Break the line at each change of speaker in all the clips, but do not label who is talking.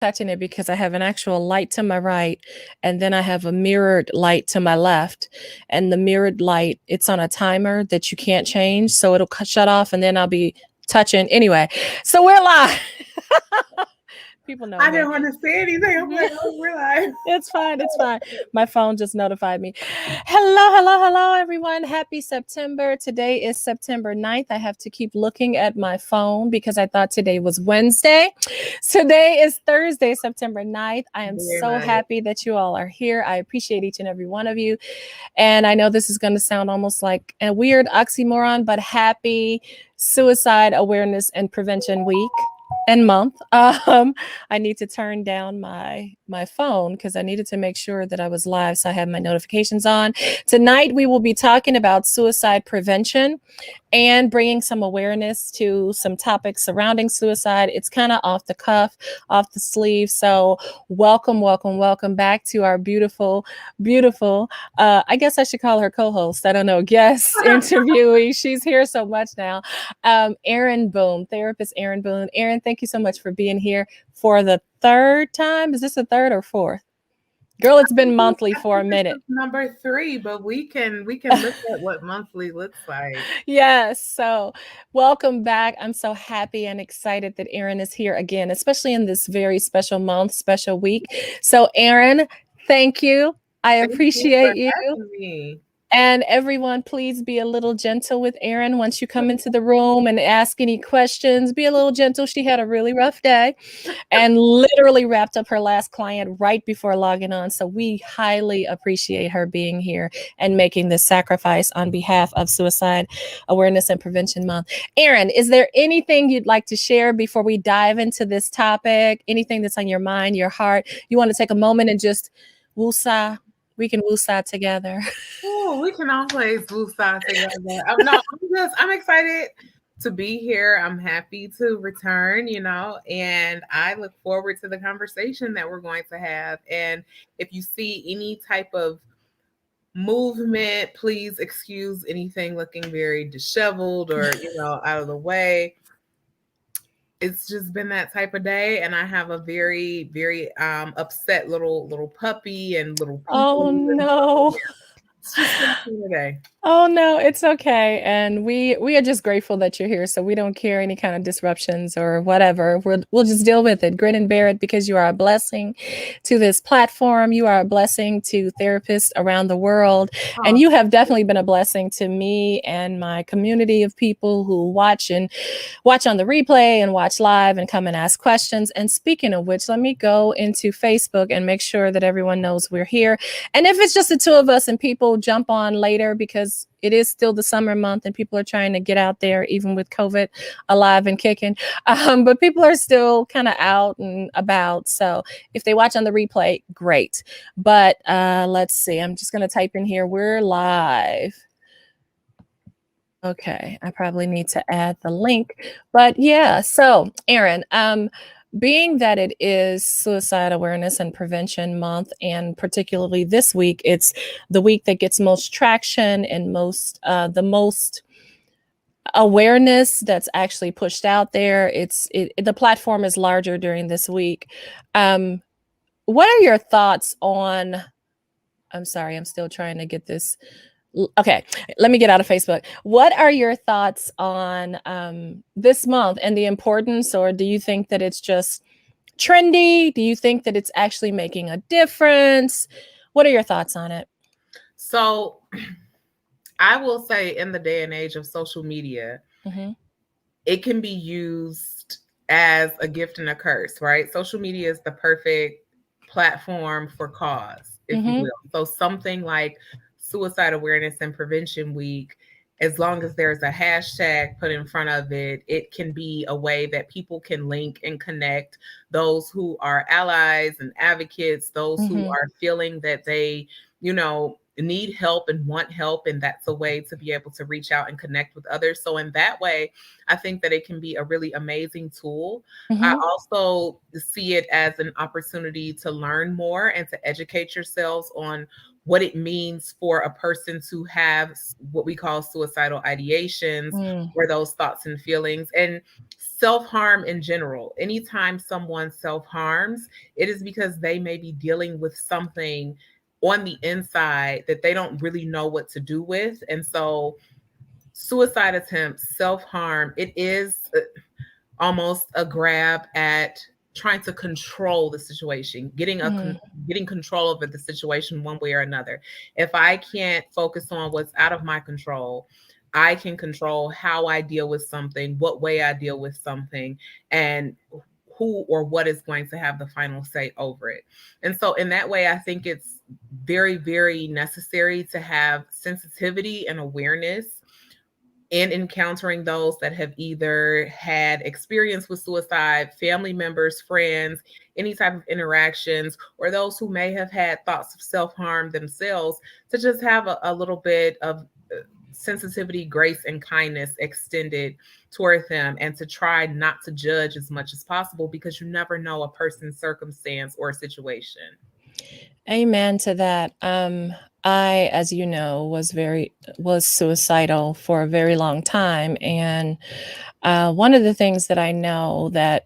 touching it because I have an actual light to my right, and then I have a mirrored light to my left. And the mirrored light, it's on a timer that you can't change, so it'll shut off, and then I'll be touching anyway. So we're live. People know
I
me.
didn't want to say anything. I'm like, oh, we're live.
It's fine. It's fine. My phone just notified me. Hello, everyone. Happy September. Today is September 9th. I have to keep looking at my phone because I thought today was Wednesday. Today is Thursday, September 9th. I am so happy that you all are here. I appreciate each and every one of you. And I know this is going to sound almost like a weird oxymoron, but happy Suicide Awareness and Prevention Week and month. I need to turn down my phone because I needed to make sure that I was live, so I have my notifications on. Tonight we will be talking about suicide prevention and bringing some awareness to some topics surrounding suicide. It's kind of off the cuff, off the sleeve. So welcome back to our beautiful, I guess I should call her co-host. I don't know, guest interviewee. She's here so much now. Erinn Boone, therapist Erinn Boone. Erinn, thank you so much for being here for the third time. Is this the third or fourth? Girl, it's been monthly for a minute.
Number 3, but we can look at what monthly looks like.
Yes. So welcome back. I'm so happy and excited that Erinn is here again, especially in this very special month, special week. So Erinn, thank you. I appreciate you. And everyone, please be a little gentle with Erinn once you come into the room and ask any questions. Be a little gentle. She had a really rough day and literally wrapped up her last client right before logging on. So we highly appreciate her being here and making this sacrifice on behalf of Suicide Awareness and Prevention Month. Erinn, is there anything you'd like to share before we dive into this topic? Anything that's on your mind, your heart? You want to take a moment and just woosah? We can woosah together.
Oh, we can always woosah together. I'm excited to be here. I'm happy to return, and I look forward to the conversation that we're going to have. And if you see any type of movement, please excuse anything looking very disheveled or, out of the way. It's just been that type of day, and I have a very, very upset little puppy and little people.
Oh no.
It's just been a day.
Oh no, it's okay. And we are just grateful that you're here. So we don't care any kind of disruptions or whatever. We'll just deal with it, grin and bear it, because you are a blessing to this platform. You are a blessing to therapists around the world. And you have definitely been a blessing to me and my community of people who watch on the replay and watch live and come and ask questions. And speaking of which, let me go into Facebook and make sure that everyone knows we're here. And if it's just the two of us and people jump on later, because it is still the summer month and people are trying to get out there, even with COVID alive and kicking. But people are still kind of out and about. So if they watch on the replay, great. But let's see. I'm just going to type in here. We're live. Okay. I probably need to add the link. But yeah. So Erinn, being that it is Suicide Awareness and Prevention Month, and particularly this week, it's the week that gets most traction and the most awareness that's actually pushed out there. The platform is larger during this week. What are your thoughts on? I'm sorry, I'm still trying to get this. Okay, let me get out of Facebook. What are your thoughts on this month and the importance, or do you think that it's just trendy? Do you think that it's actually making a difference? What are your thoughts on it?
So I will say, in the day and age of social media, it can be used as a gift and a curse, right? Social media is the perfect platform for cause, if you will. So something like Suicide Awareness and Prevention Week, as long as there's a hashtag put in front of it, it can be a way that people can link and connect those who are allies and advocates, those who are feeling that they, need help and want help, and that's a way to be able to reach out and connect with others. So in that way, I think that it can be a really amazing tool. I also see it as an opportunity to learn more and to educate yourselves on what it means for a person to have what we call suicidal ideations or those thoughts and feelings, and self-harm in general. Anytime someone self-harms, it is because they may be dealing with something on the inside that they don't really know what to do with. And so suicide attempts, self-harm, it is almost a grab at trying to control the situation, getting control over the situation one way or another. If I can't focus on what's out of my control, I can control how I deal with something, what way I deal with something, and who or what is going to have the final say over it. And so in that way, I think it's very, very necessary to have sensitivity and awareness in encountering those that have either had experience with suicide, family members, friends, any type of interactions, or those who may have had thoughts of self-harm themselves, to just have a little bit of sensitivity, grace, and kindness extended toward them, and to try not to judge as much as possible, because you never know a person's circumstance or situation.
Amen to that. I, as you know, was suicidal for a very long time, and one of the things that I know that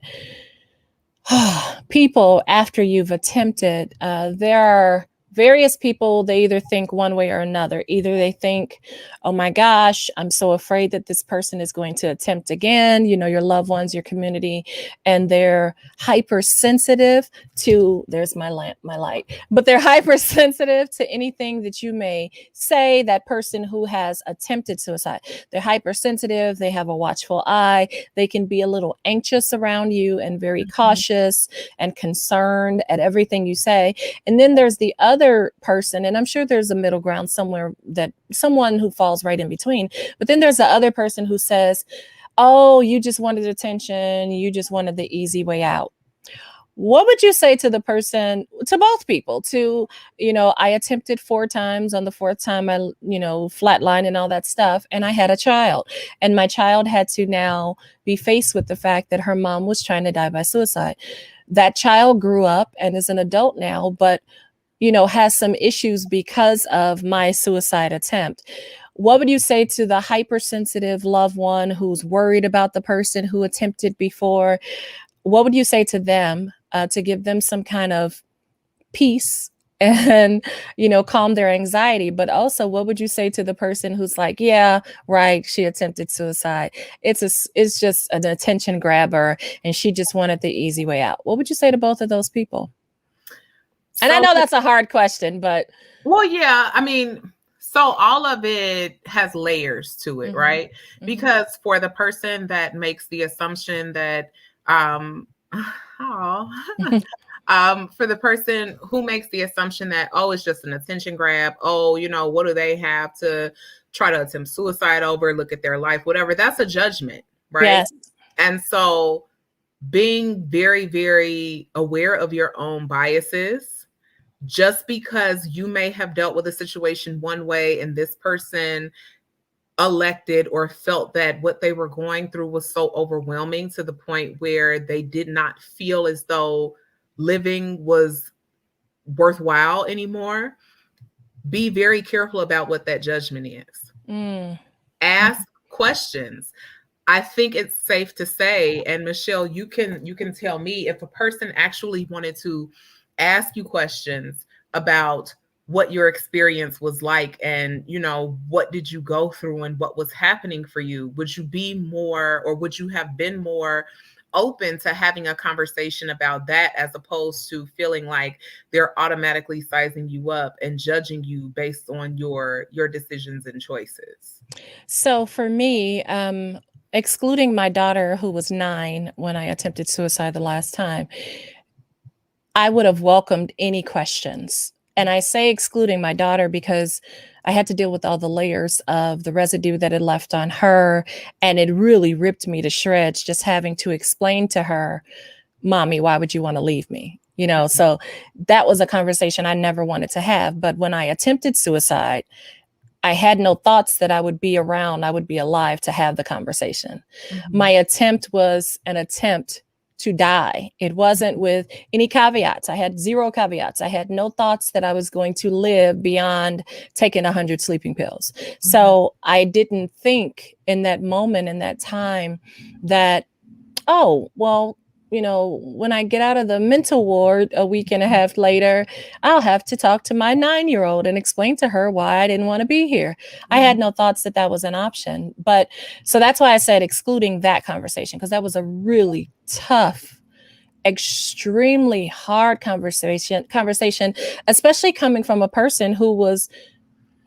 people, after you've attempted, there are various people, they either think one way or another. Either they think, oh my gosh, I'm so afraid that this person is going to attempt again, your loved ones, your community, and they're hypersensitive to, there's my light, but they're hypersensitive to anything that you may say. That person who has attempted suicide, they're hypersensitive, they have a watchful eye, they can be a little anxious around you and very cautious and concerned at everything you say. And then there's the other person, and I'm sure there's a middle ground somewhere, that someone who falls right in between. But then there's the other person who says, oh, you just wanted attention, you just wanted the easy way out. What would you say to the person, to both people, to, I attempted 4 times, on the 4th time I, flatline and all that stuff, and I had a child, and my child had to now be faced with the fact that her mom was trying to die by suicide. That child grew up and is an adult now, but has some issues because of my suicide attempt. What would you say to the hypersensitive loved one who's worried about the person who attempted before? What would you say to them to give them some kind of peace and, calm their anxiety? But also, what would you say to the person who's like, yeah, right, she attempted suicide. It's just an attention grabber, and she just wanted the easy way out. What would you say to both of those people? And I know that's a hard question, but.
Well, yeah, I mean, so all of it has layers to it, right? Because for the person that makes the assumption that, for the person who makes the assumption that, oh, it's just an attention grab, oh, what do they have to try to attempt suicide over? Look at their life, whatever. That's a judgment, right?
Yes.
And so being very, very aware of your own biases. Just because you may have dealt with a situation one way and this person elected or felt that what they were going through was so overwhelming to the point where they did not feel as though living was worthwhile anymore, be very careful about what that judgment is. Ask questions. I think it's safe to say, and Michelle, you can tell me, if a person actually wanted to ask you questions about what your experience was like, and what did you go through and what was happening for you, would you be more, or would you have been more open to having a conversation about that, as opposed to feeling like they're automatically sizing you up and judging you based on your decisions and choices?
So for me, excluding my daughter, who was 9 when I attempted suicide the last time, I would have welcomed any questions. And I say excluding my daughter because I had to deal with all the layers of the residue that had left on her. And it really ripped me to shreds, just having to explain to her, Mommy, why would you want to leave me? So that was a conversation I never wanted to have. But when I attempted suicide, I had no thoughts that I would be around, I would be alive to have the conversation. My attempt was an attempt to die. It wasn't with any caveats. I had zero caveats. I had no thoughts that I was going to live beyond taking 100 sleeping pills. So I didn't think in that moment, in that time, that, oh, well, when I get out of the mental ward a week and a half later, I'll have to talk to my 9-year-old and explain to her why I didn't want to be here. I had no thoughts that was an option. But so that's why I said excluding that conversation, because that was a really tough, extremely hard conversation, especially coming from a person who was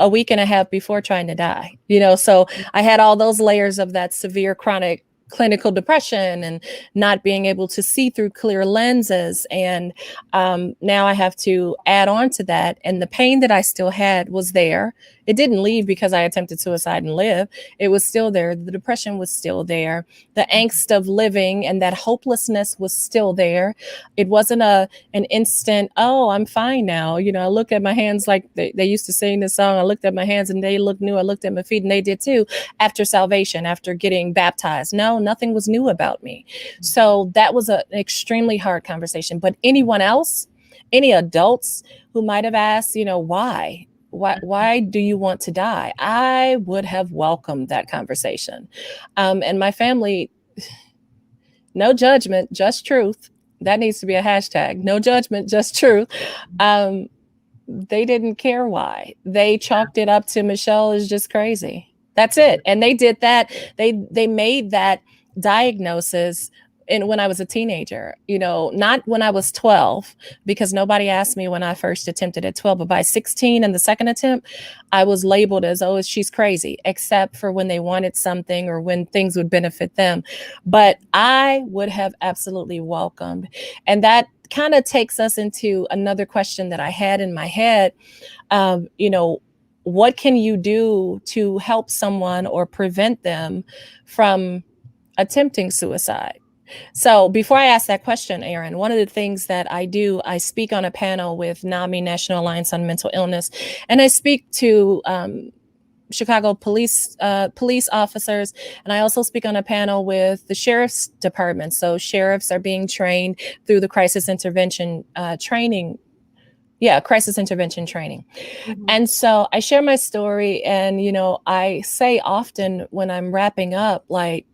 a week and a half before trying to die, so I had all those layers of that severe chronic clinical depression and not being able to see through clear lenses. And now I have to add on to that. And the pain that I still had was there. It didn't leave because I attempted suicide and lived. It was still there. The depression was still there. The angst of living and that hopelessness was still there. It wasn't an instant, oh, I'm fine now. I looked at my hands like they used to sing this song. I looked at my hands and they looked new. I looked at my feet and they did too. After salvation, after getting baptized. No, nothing was new about me. So that was an extremely hard conversation. But anyone else, any adults who might have asked, why? Why do you want to die? I would have welcomed that conversation. And my family, no judgment, just truth. That needs to be a hashtag. No judgment, just truth. They didn't care why. They chalked it up to Michelle is just crazy. That's it. And they did that. They made that diagnosis when I was a teenager, not when I was 12, because nobody asked me when I first attempted at 12, but by 16 and the second attempt, I was labeled as, oh, she's crazy, except for when they wanted something or when things would benefit them. But I would have absolutely welcomed. And that kind of takes us into another question that I had in my head. What can you do to help someone or prevent them from attempting suicide? So before I ask that question, Erinn, one of the things that I do, I speak on a panel with NAMI, National Alliance on Mental Illness, and I speak to Chicago police officers, and I also speak on a panel with the sheriff's department. So sheriffs are being trained through the crisis intervention training. Yeah, crisis intervention training. And so I share my story, and I say often when I'm wrapping up, like,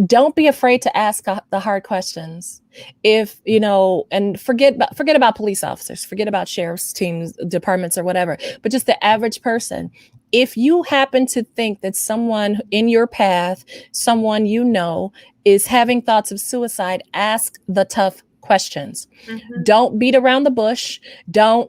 don't be afraid to ask the hard questions. If, and forget about police officers, forget about sheriff's teams, departments or whatever, but just the average person. If you happen to think that someone in your path, someone is having thoughts of suicide, ask the tough questions. Don't beat around the bush. Don't,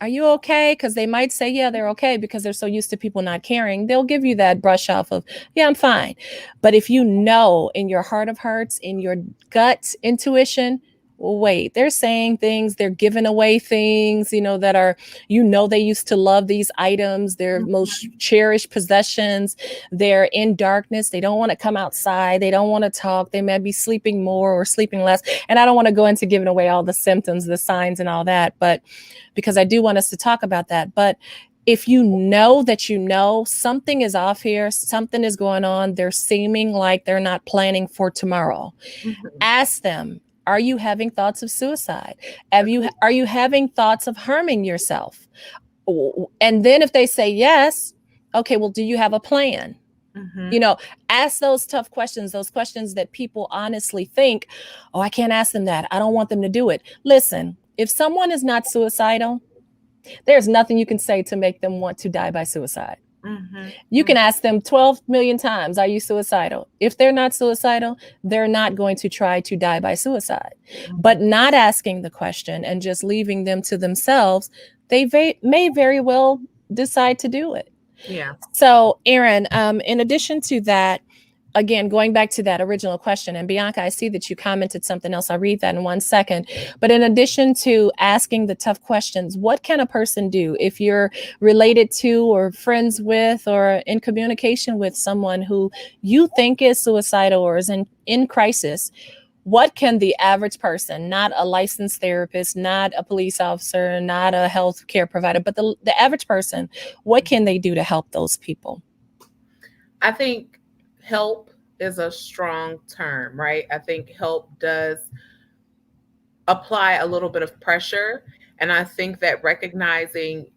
are you okay? Because they might say, yeah, they're okay, because they're so used to people not caring. They'll give you that brush off of, yeah, I'm fine. But if in your heart of hearts, in your gut intuition, wait, they're saying things, they're giving away things, that are, they used to love these items, their most cherished possessions. They're in darkness. They don't want to come outside. They don't want to talk. They may be sleeping more or sleeping less. And I don't want to go into giving away all the symptoms, the signs and all that, but because I do want us to talk about that. But if that something is off here, something is going on, they're seeming like they're not planning for tomorrow. Ask them, are you having thoughts of suicide? Are you having thoughts of harming yourself? And then if they say yes, okay, well, do you have a plan? Ask those tough questions, those questions that people honestly think, oh, I can't ask them that. I don't want them to do it. Listen, if someone is not suicidal, there's nothing you can say to make them want to die by suicide. You can ask them 12 million times, are you suicidal? If they're not suicidal, they're not going to try to die by suicide. But not asking the question and just leaving them to themselves, they may very well decide to do it.
Yeah.
So, Erinn, in addition to that, again, going back to that original question, and Bianca, I see that you commented something else. I'll read that in 1 second. But in addition to asking the tough questions, what can a person do if you're related to or friends with or in communication with someone who you think is suicidal or is in crisis? What can the average person, not a licensed therapist, not a police officer, not a healthcare provider, but the average person, what can they do to help those people?
I think help is a strong term, right? I think help does apply a little bit of pressure. And I think that recognizing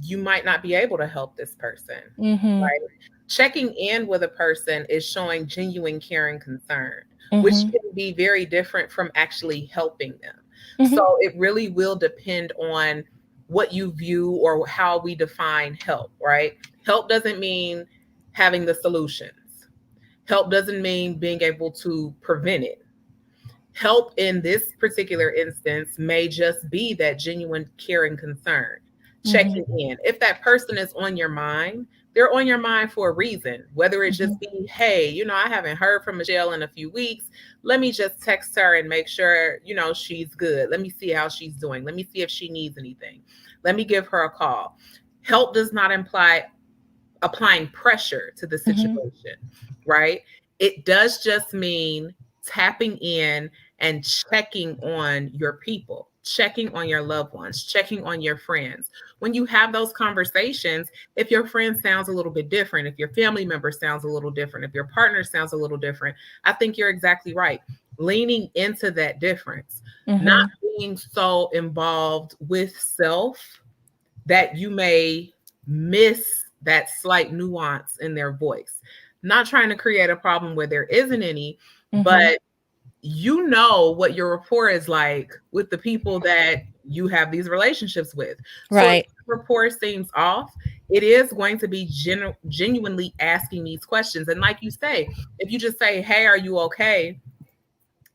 you might not be able to help this person,
Mm-hmm.
right? Checking in with a person is showing genuine care and concern, which
Mm-hmm.
can be very different from actually helping them.
Mm-hmm.
So it really will depend on what you view or how we define help, right? Help doesn't mean having the solutions. Help doesn't mean being able to prevent it. Help in this particular instance may just be that genuine care and concern, checking
Mm-hmm.
in. If that person is on your mind, they're on your mind for a reason, whether it
Mm-hmm.
just be, hey, I haven't heard from Michelle in a few weeks. Let me just text her and make sure, she's good. Let me see how she's doing. Let me see if she needs anything. Let me give her a call. Help does not imply applying pressure to the
Mm-hmm.
situation, right? It does just mean tapping in and checking on your people, checking on your loved ones, checking on your friends. When you have those conversations, if your friend sounds a little bit different, if your family member sounds a little different, if your partner sounds a little different, I think you're exactly right. Leaning into that difference, not
Mm-hmm.
being so involved with self that you may miss that slight nuance in their voice. Not trying to create a problem where there isn't any,
Mm-hmm.
but you know what your rapport is like with the people that you have these relationships with. So if
Right.
rapport seems off, it is going to be genuinely asking these questions. And like you say, if you just say, hey, are you okay?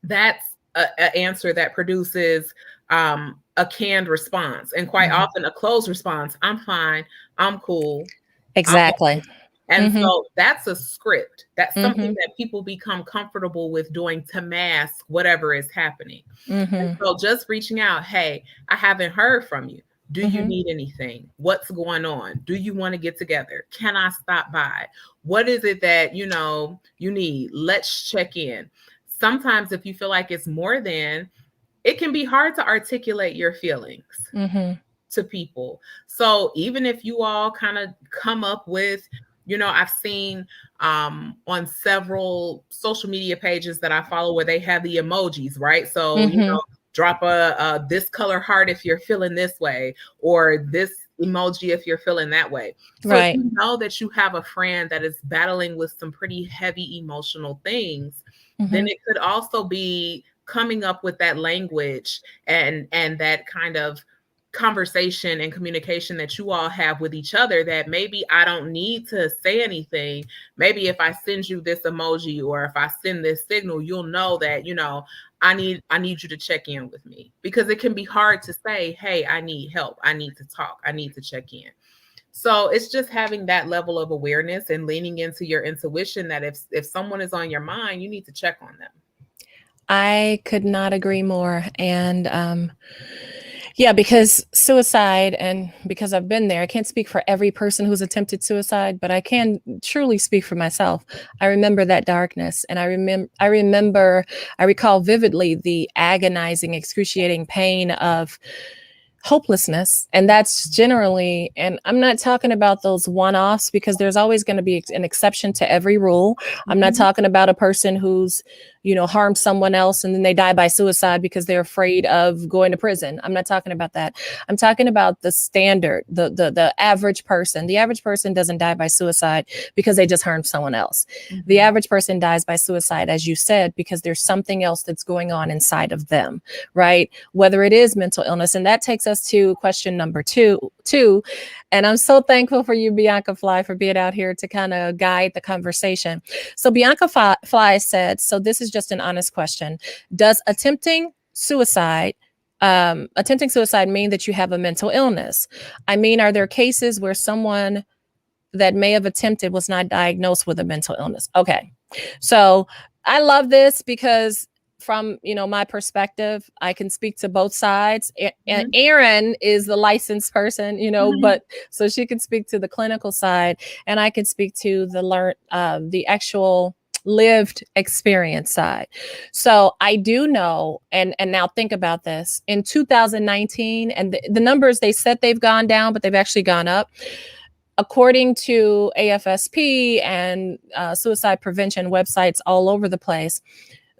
That's a answer that produces a canned response, and quite
Mm-hmm.
often a closed response. I'm fine. I'm cool. I'm
Exactly.
okay. And
Mm-hmm.
so that's a script. That's something
Mm-hmm.
that people become comfortable with doing to mask whatever is happening. And
Mm-hmm.
so just reaching out, hey, I haven't heard from you. Do you
Mm-hmm.
need anything? What's going on? Do you want to get together? Can I stop by? What is it that you need? Let's check in. Sometimes if you feel like it's more than, it can be hard to articulate your feelings
Mm-hmm.
to people. So even if you all kind of come up with, I've seen on several social media pages that I follow where they have the emojis, right? So,
Mm-hmm.
drop a this color heart if you're feeling this way, or this emoji if you're feeling that way. So if
Right.
you know that you have a friend that is battling with some pretty heavy emotional things, then
Mm-hmm.
it could also be coming up with that language and that kind of conversation and communication that you all have with each other, that maybe I don't need to say anything. Maybe if I send you this emoji or if I send this signal, you'll know that, I need you to check in with me, because it can be hard to say, hey, I need help. I need to talk. I need to check in. So it's just having that level of awareness and leaning into your intuition that if someone is on your mind, you need to check on them.
I could not agree more. And yeah, because suicide, and because I've been there, I can't speak for every person who's attempted suicide, but I can truly speak for myself. I remember that darkness, and I recall vividly the agonizing, excruciating pain of hopelessness. And that's generally, and I'm not talking about those one-offs, because there's always going to be an exception to every rule. I'm not
Mhm.
talking about a person who's harmed someone else and then they die by suicide because they're afraid of going to prison. I'm not talking about that. I'm talking about the standard, the average person. The average person doesn't die by suicide because they just harmed someone else. The
Mhm.
average person dies by suicide, as you said, because there's something else that's going on inside of them, right? Whether it is mental illness. And that takes us to question number two. And I'm so thankful for you, Bianca Fly, for being out here to kind of guide the conversation. So Bianca Fly said, so this is just an honest question. Does attempting suicide mean that you have a mental illness? I mean, are there cases where someone that may have attempted was not diagnosed with a mental illness? Okay. So I love this because from my perspective, I can speak to both sides. And
Mhm.
Erinn is the licensed person,
Mhm.
but so she can speak to the clinical side, and I can speak to the actual lived experience side. So I do know, and now think about this, in 2019, and the numbers, they said they've gone down, but they've actually gone up. according to AFSP and suicide prevention websites all over the place,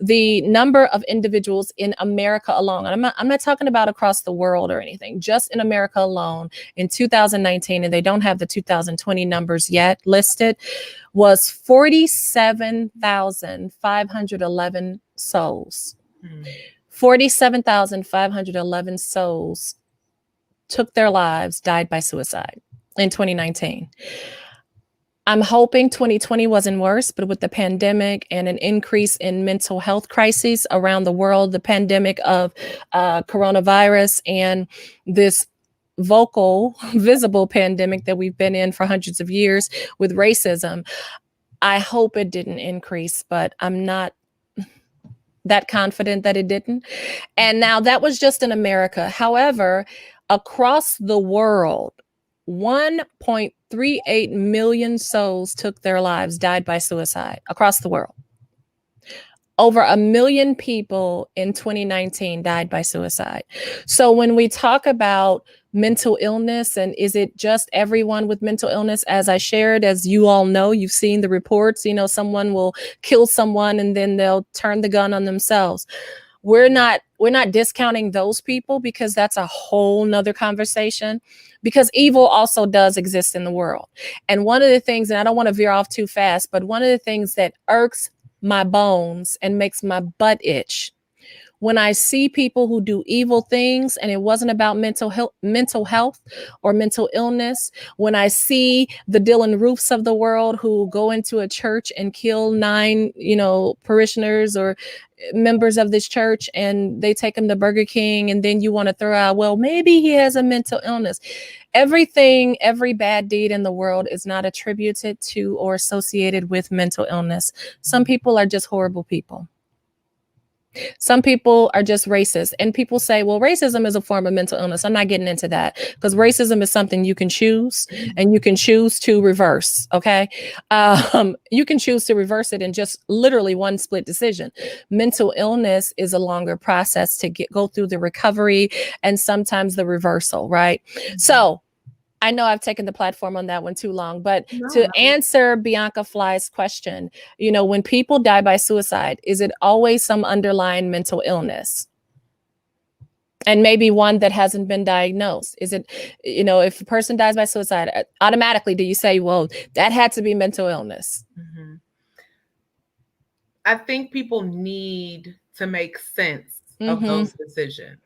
the number of individuals in America alone, and I'm not talking about across the world or anything, just in America alone in 2019, and they don't have the 2020 numbers yet listed, was 47,511 souls. 47,511 souls took their lives, died by suicide in 2019. I'm hoping 2020 wasn't worse, but with the pandemic and an increase in mental health crises around the world, the pandemic of coronavirus and this visible pandemic that we've been in for hundreds of years with racism, I hope it didn't increase, but I'm not that confident that it didn't. And now that was just in America. However, across the world, 1.38 million souls took their lives, died by suicide across the world. Over 1 million people in 2019 died by suicide. So when we talk about mental illness, and is it just everyone with mental illness? As I shared, as you all know, you've seen the reports, someone will kill someone and then they'll turn the gun on themselves. We're not discounting those people, because that's a whole nother conversation, because evil also does exist in the world. And one of the things, and I don't want to veer off too fast, but one of the things that irks my bones and makes my butt itch when I see people who do evil things, and it wasn't about mental health or mental illness, when I see the Dylan Roofs of the world who go into a church and kill 9, parishioners or members of this church, and they take him to Burger King, and then you want to throw out, well, maybe he has a mental illness. Every bad deed in the world is not attributed to or associated with mental illness. Some people are just horrible people. Some people are just racist, and people say, well, racism is a form of mental illness. I'm not getting into that, because racism is something you can choose, and you can choose to reverse. Okay. You can choose to reverse it in just literally one split decision. Mental illness is a longer process to go through the recovery and sometimes the reversal. Right. So I know I've taken the platform on that one too long, but to answer Bianca Fly's question, when people die by suicide, is it always some underlying mental illness? And maybe one that hasn't been diagnosed? Is it, if a person dies by suicide, automatically do you say, well, that had to be mental illness?
Mm-hmm. I think people need to make sense of those decisions.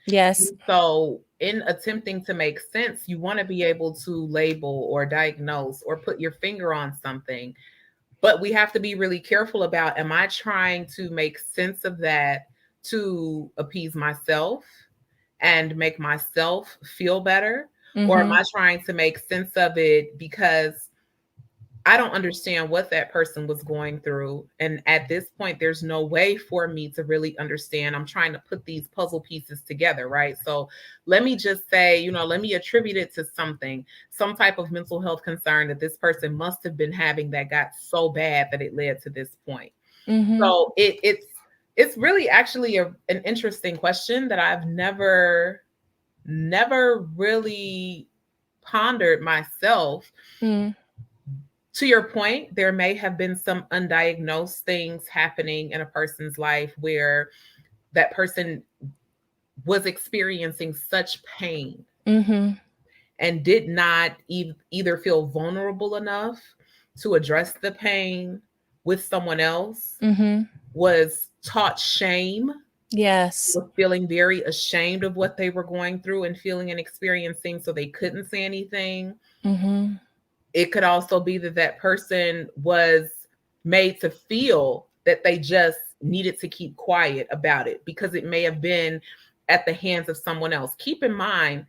Yes.
So in attempting to make sense, you want to be able to label or diagnose or put your finger on something. But we have to be really careful about, am I trying to make sense of that to appease myself and make myself feel better? Or am I trying to make sense of it because I don't understand what that person was going through. And at this point, there's no way for me to really understand. I'm trying to put these puzzle pieces together, right? So let me just say, let me attribute it to something, some type of mental health concern that this person must have been having that got so bad that it led to this point. So it's really actually an interesting question that I've never really pondered myself. To your point, there may have been some undiagnosed things happening in a person's life where that person was experiencing such pain and did not either feel vulnerable enough to address the pain with someone else, was taught shame.
Yes.
Was feeling very ashamed of what they were going through and feeling and experiencing, so they couldn't say anything. It could also be that person was made to feel that they just needed to keep quiet about it because it may have been at the hands of someone else. Keep in mind,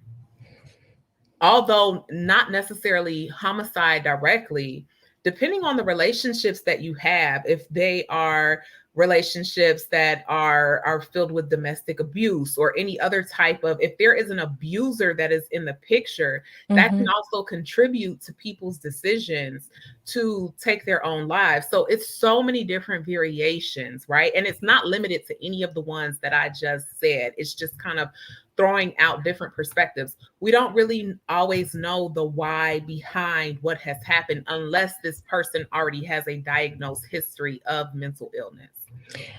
although not necessarily homicide directly, depending on the relationships that you have, if they are relationships that are filled with domestic abuse or any other type of, if there is an abuser that is in the picture, that can also contribute to people's decisions to take their own lives. So it's so many different variations, right? And it's not limited to any of the ones that I just said. It's just kind of throwing out different perspectives. We don't really always know the why behind what has happened unless this person already has a diagnosed history of mental illness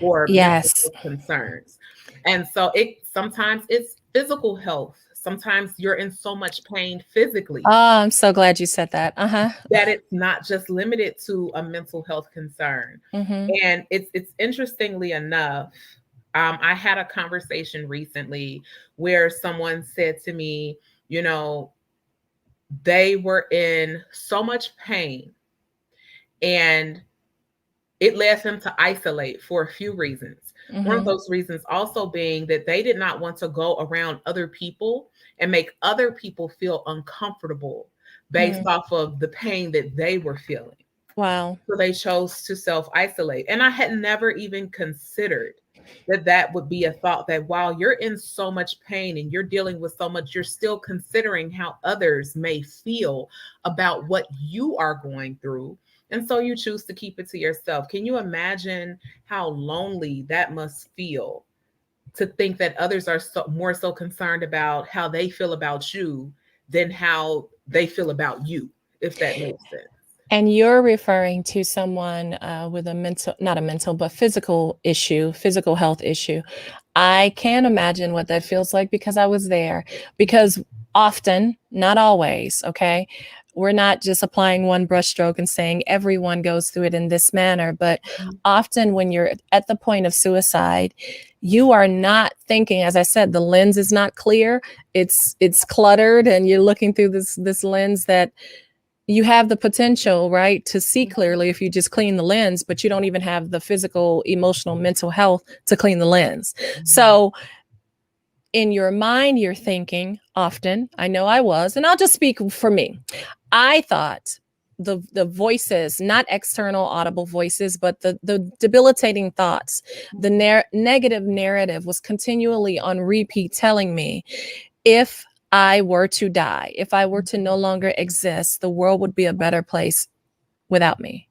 or mental
Yes.
health concerns. And so it sometimes it's physical health. Sometimes you're in so much pain physically
Oh, I'm so glad you said that.
that it's not just limited to a mental health concern.
Mm-hmm.
And it's interestingly enough, I had a conversation recently where someone said to me, you know, they were in so much pain and it led them to isolate for a few reasons. One of
Mm-hmm.
those reasons also being that they did not want to go around other people and make other people feel uncomfortable based
Mm.
off of the pain that they were feeling.
Wow.
So they chose to self isolate. And I had never even considered that that would be a thought, that while you're in so much pain and you're dealing with so much, you're still considering how others may feel about what you are going through. And so you choose to keep it to yourself. Can you imagine how lonely that must feel, to think that others are more so concerned about how they feel about you than how they feel about you, if that makes sense?
And you're referring to someone with a mental, not a mental, but physical issue, physical health issue. I can imagine what that feels like because I was there. Because often, not always, okay, we're not just applying one brushstroke and saying everyone goes through it in this manner, but often when you're at the point of suicide, you are not thinking, as I said, the lens is not clear. It's cluttered, and you're looking through this lens that you have the potential, right, to see clearly if you just clean the lens, but you don't even have the physical, emotional, mental health to clean the lens. So in your mind, you're thinking often, I know I was, and I'll just speak for me. I thought the voices, not external audible voices, but the debilitating thoughts, the negative narrative was continually on repeat telling me, if I were to die, if I were to no longer exist, the world would be a better place without me.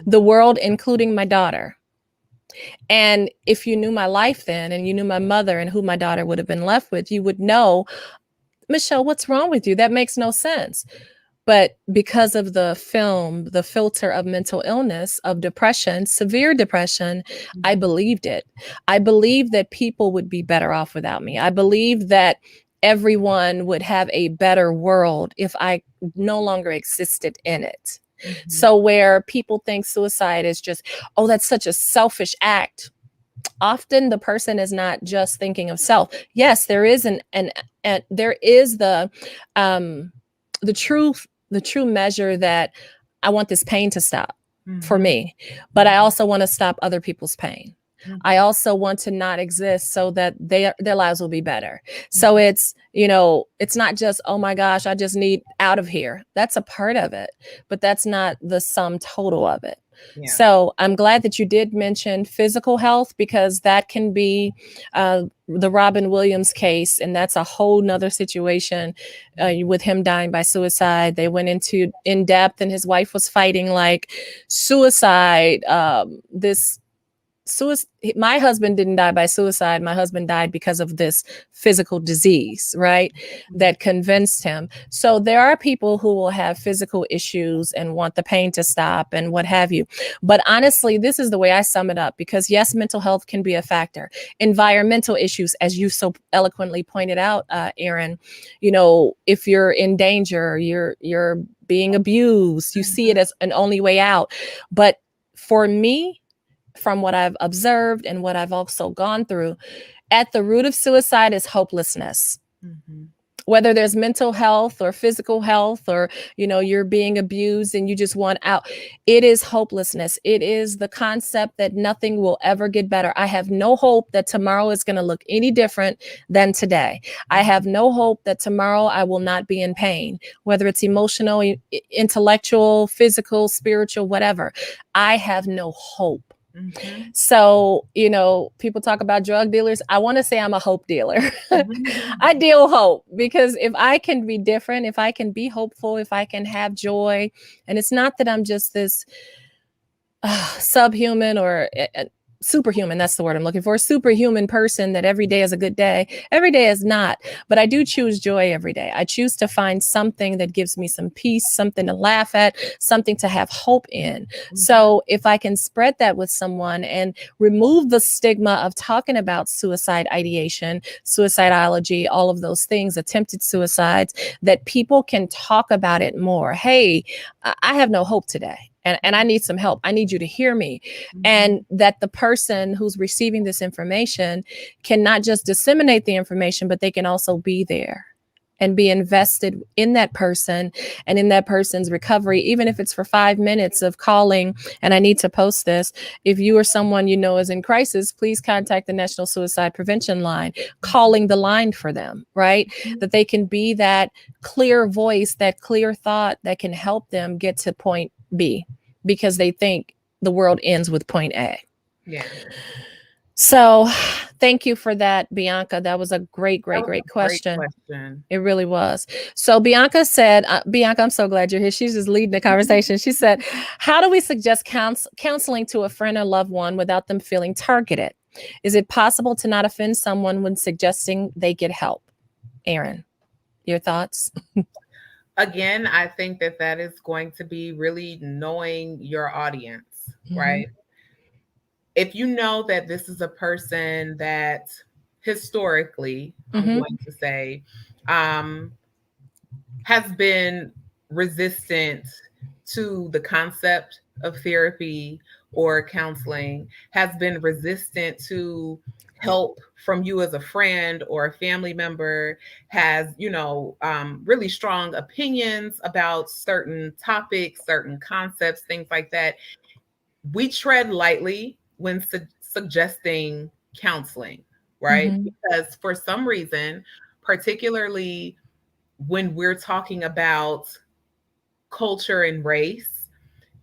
The world, including my daughter. And if you knew my life then, and you knew my mother and who my daughter would have been left with, you would know, Michelle, what's wrong with you? That makes no sense. But because of the film, the filter of mental illness, of depression, severe depression, I believed it. I believed that people would be better off without me. I believed that everyone would have a better world if I no longer existed in it. So where people think suicide is just, oh, that's such a selfish act. Often the person is not just thinking of self. Yes, there is an there is the truth, the true measure that I want this pain to stop for me, but I also want to stop other people's pain. I also want to not exist so that their lives will be better. So it's, it's not just, oh my gosh, I just need out of here. That's a part of it, but that's not the sum total of it. Yeah. So I'm glad that you did mention physical health, because that can be the Robin Williams case. And that's a whole nother situation with him dying by suicide. They went into in depth, and his wife was fighting like suicide. My husband didn't die by suicide. My husband died because of this physical disease, right? That convinced him. So there are people who will have physical issues and want the pain to stop and what have you. But honestly, this is the way I sum it up, because yes, mental health can be a factor. Environmental issues, as you so eloquently pointed out, Erinn, if you're in danger, you're being abused, you see it as an only way out. But for me, from what I've observed and what I've also gone through, at the root of suicide is hopelessness. Whether there's mental health or physical health, or, you're being abused and you just want out, it is hopelessness. It is the concept that nothing will ever get better. I have no hope that tomorrow is going to look any different than today. I have no hope that tomorrow I will not be in pain, whether it's emotional, intellectual, physical, spiritual, whatever. I have no hope.
Mm-hmm.
So, people talk about drug dealers. I want to say I'm a hope dealer.
Mm-hmm.
I deal hope, because if I can be different, if I can be hopeful, if I can have joy, and it's not that I'm just this subhuman or superhuman, that's the word I'm looking for, superhuman person that every day is a good day. Every day is not, but I do choose joy every day. I choose to find something that gives me some peace, something to laugh at, something to have hope in.
Mm-hmm.
So if I can spread that with someone and remove the stigma of talking about suicide ideation, suicidology, all of those things, attempted suicides, that people can talk about it more. Hey, I have no hope today. And I need some help. I need you to hear me.
Mm-hmm.
And that the person who's receiving this information can not just disseminate the information, but they can also be there and be invested in that person and in that person's recovery, even if it's for 5 minutes of calling. And I need to post this. If you or someone you know is in crisis, please contact the National Suicide Prevention Line, calling the line for them, right?
Mm-hmm.
That they can be that clear voice, that clear thought that can help them get to point B, because they think the world ends with point A.
Yeah.
So thank you for that, Bianca. That was a great question.
Great question.
It really was. So Bianca said, Bianca, I'm so glad you're here. She's just leading the conversation. She said, how do we suggest counseling to a friend or loved one without them feeling targeted? Is it possible to not offend someone when suggesting they get help? Erinn, your thoughts?
Again, I think that is going to be really knowing your audience, right? If you know that this is a person that historically, I'm going to say, has been resistant to the concept of therapy or counseling, has been resistant to help from you as a friend or a family member, has, really strong opinions about certain topics, certain concepts, things like that, we tread lightly when suggesting counseling, right? Because for some reason, particularly when we're talking about culture and race,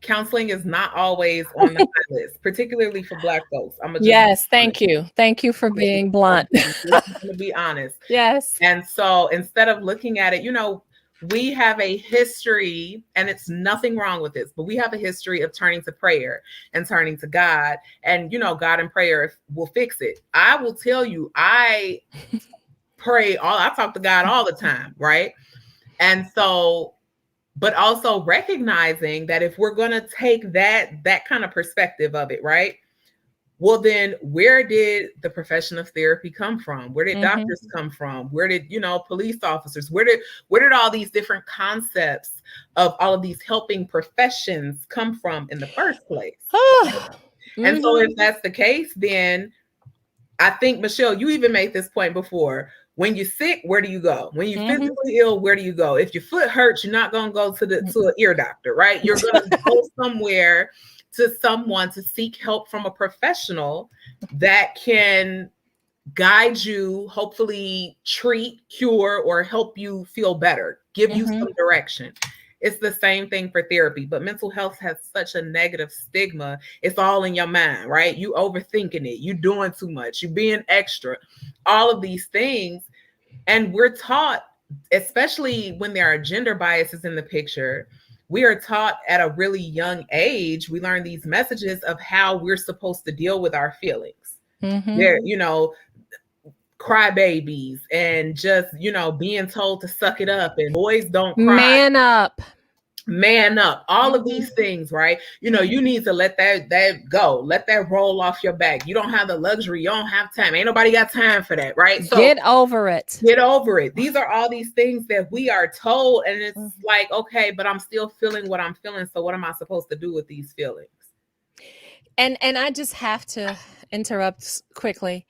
counseling is not always on the high list, particularly for Black folks.
Yes, thank you. Thank you for being blunt.
I'm going to be honest.
Yes.
And so instead of looking at it, we have a history, and it's nothing wrong with this, but we have a history of turning to prayer and turning to God, and God and prayer will fix it. I will tell you, I talk to God all the time, right? And so, but also recognizing that if we're going to take that kind of perspective of it, right? Well, then where did the profession of therapy come from? Where did doctors come from? Where did, police officers, where did all these different concepts of all of these helping professions come from in the first place? And so if that's the case, then I think, Michelle, you even made this point before. When you're sick, where do you go? When you're physically ill, where do you go? If your foot hurts, you're not going to go to an ear doctor, right? You're going to go somewhere to someone to seek help from a professional that can guide you, hopefully treat, cure, or help you feel better, give you some direction. It's the same thing for therapy, but mental health has such a negative stigma. It's all in your mind, right? You overthinking it, you doing too much, you being extra, all of these things. And we're taught, especially when there are gender biases in the picture, we are taught at a really young age, we learn these messages of how we're supposed to deal with our feelings. They're, crybabies and just, being told to suck it up, and boys don't cry. Man up, all of these things, right? You need to let that go, let that roll off your back. You don't have the luxury, you don't have time, ain't nobody got time for that, right? So
get over it.
These are all these things that we are told, and it's like, okay, but I'm still feeling what I'm feeling, so what am I supposed to do with these feelings?
And I just have to interrupt quickly.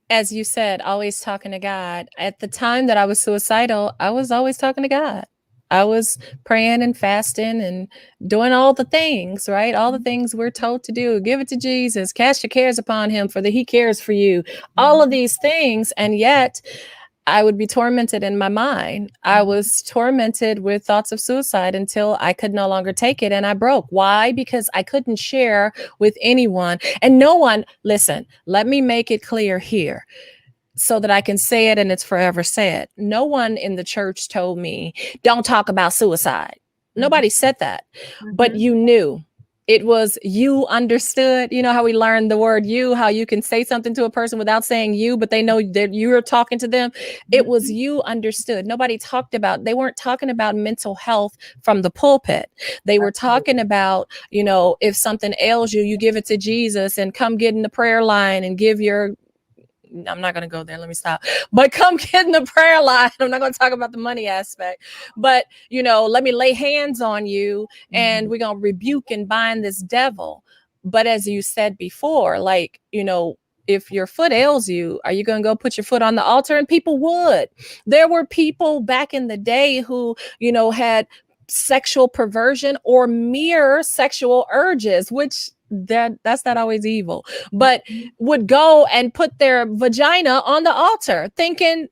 As you said, always talking to God. At the time that I was suicidal, I was always talking to God. I was praying and fasting and doing all the things, right? All the things we're told to do. Give it to Jesus. Cast your cares upon him, for that he cares for you. All of these things. And yet I would be tormented in my mind. I was tormented with thoughts of suicide until I could no longer take it and I broke. Why? Because I couldn't share with anyone and no one. Listen, let me make it clear here so that I can say it and it's forever said. No one in the church told me, don't talk about suicide. Nobody said that, but you knew. It was you understood. You know how we learned the word you, how you can say something to a person without saying you, but they know that you're talking to them. It was you understood. Nobody talked about, they weren't talking about mental health from the pulpit. They were talking about, you know, if something ails you, you give it to Jesus and come get in the prayer line and give your, I'm not going to go there. Let me stop. But come get in the prayer line. I'm not going to talk about the money aspect. But, you know, let me lay hands on you and we're going to rebuke and bind this devil. But as you said before, like, you know, if your foot ails you, are you going to go put your foot on the altar? And people would. There were people back in the day who, you know, had sexual perversion or mere sexual urges, which that's not always evil, but would go and put their vagina on the altar thinking,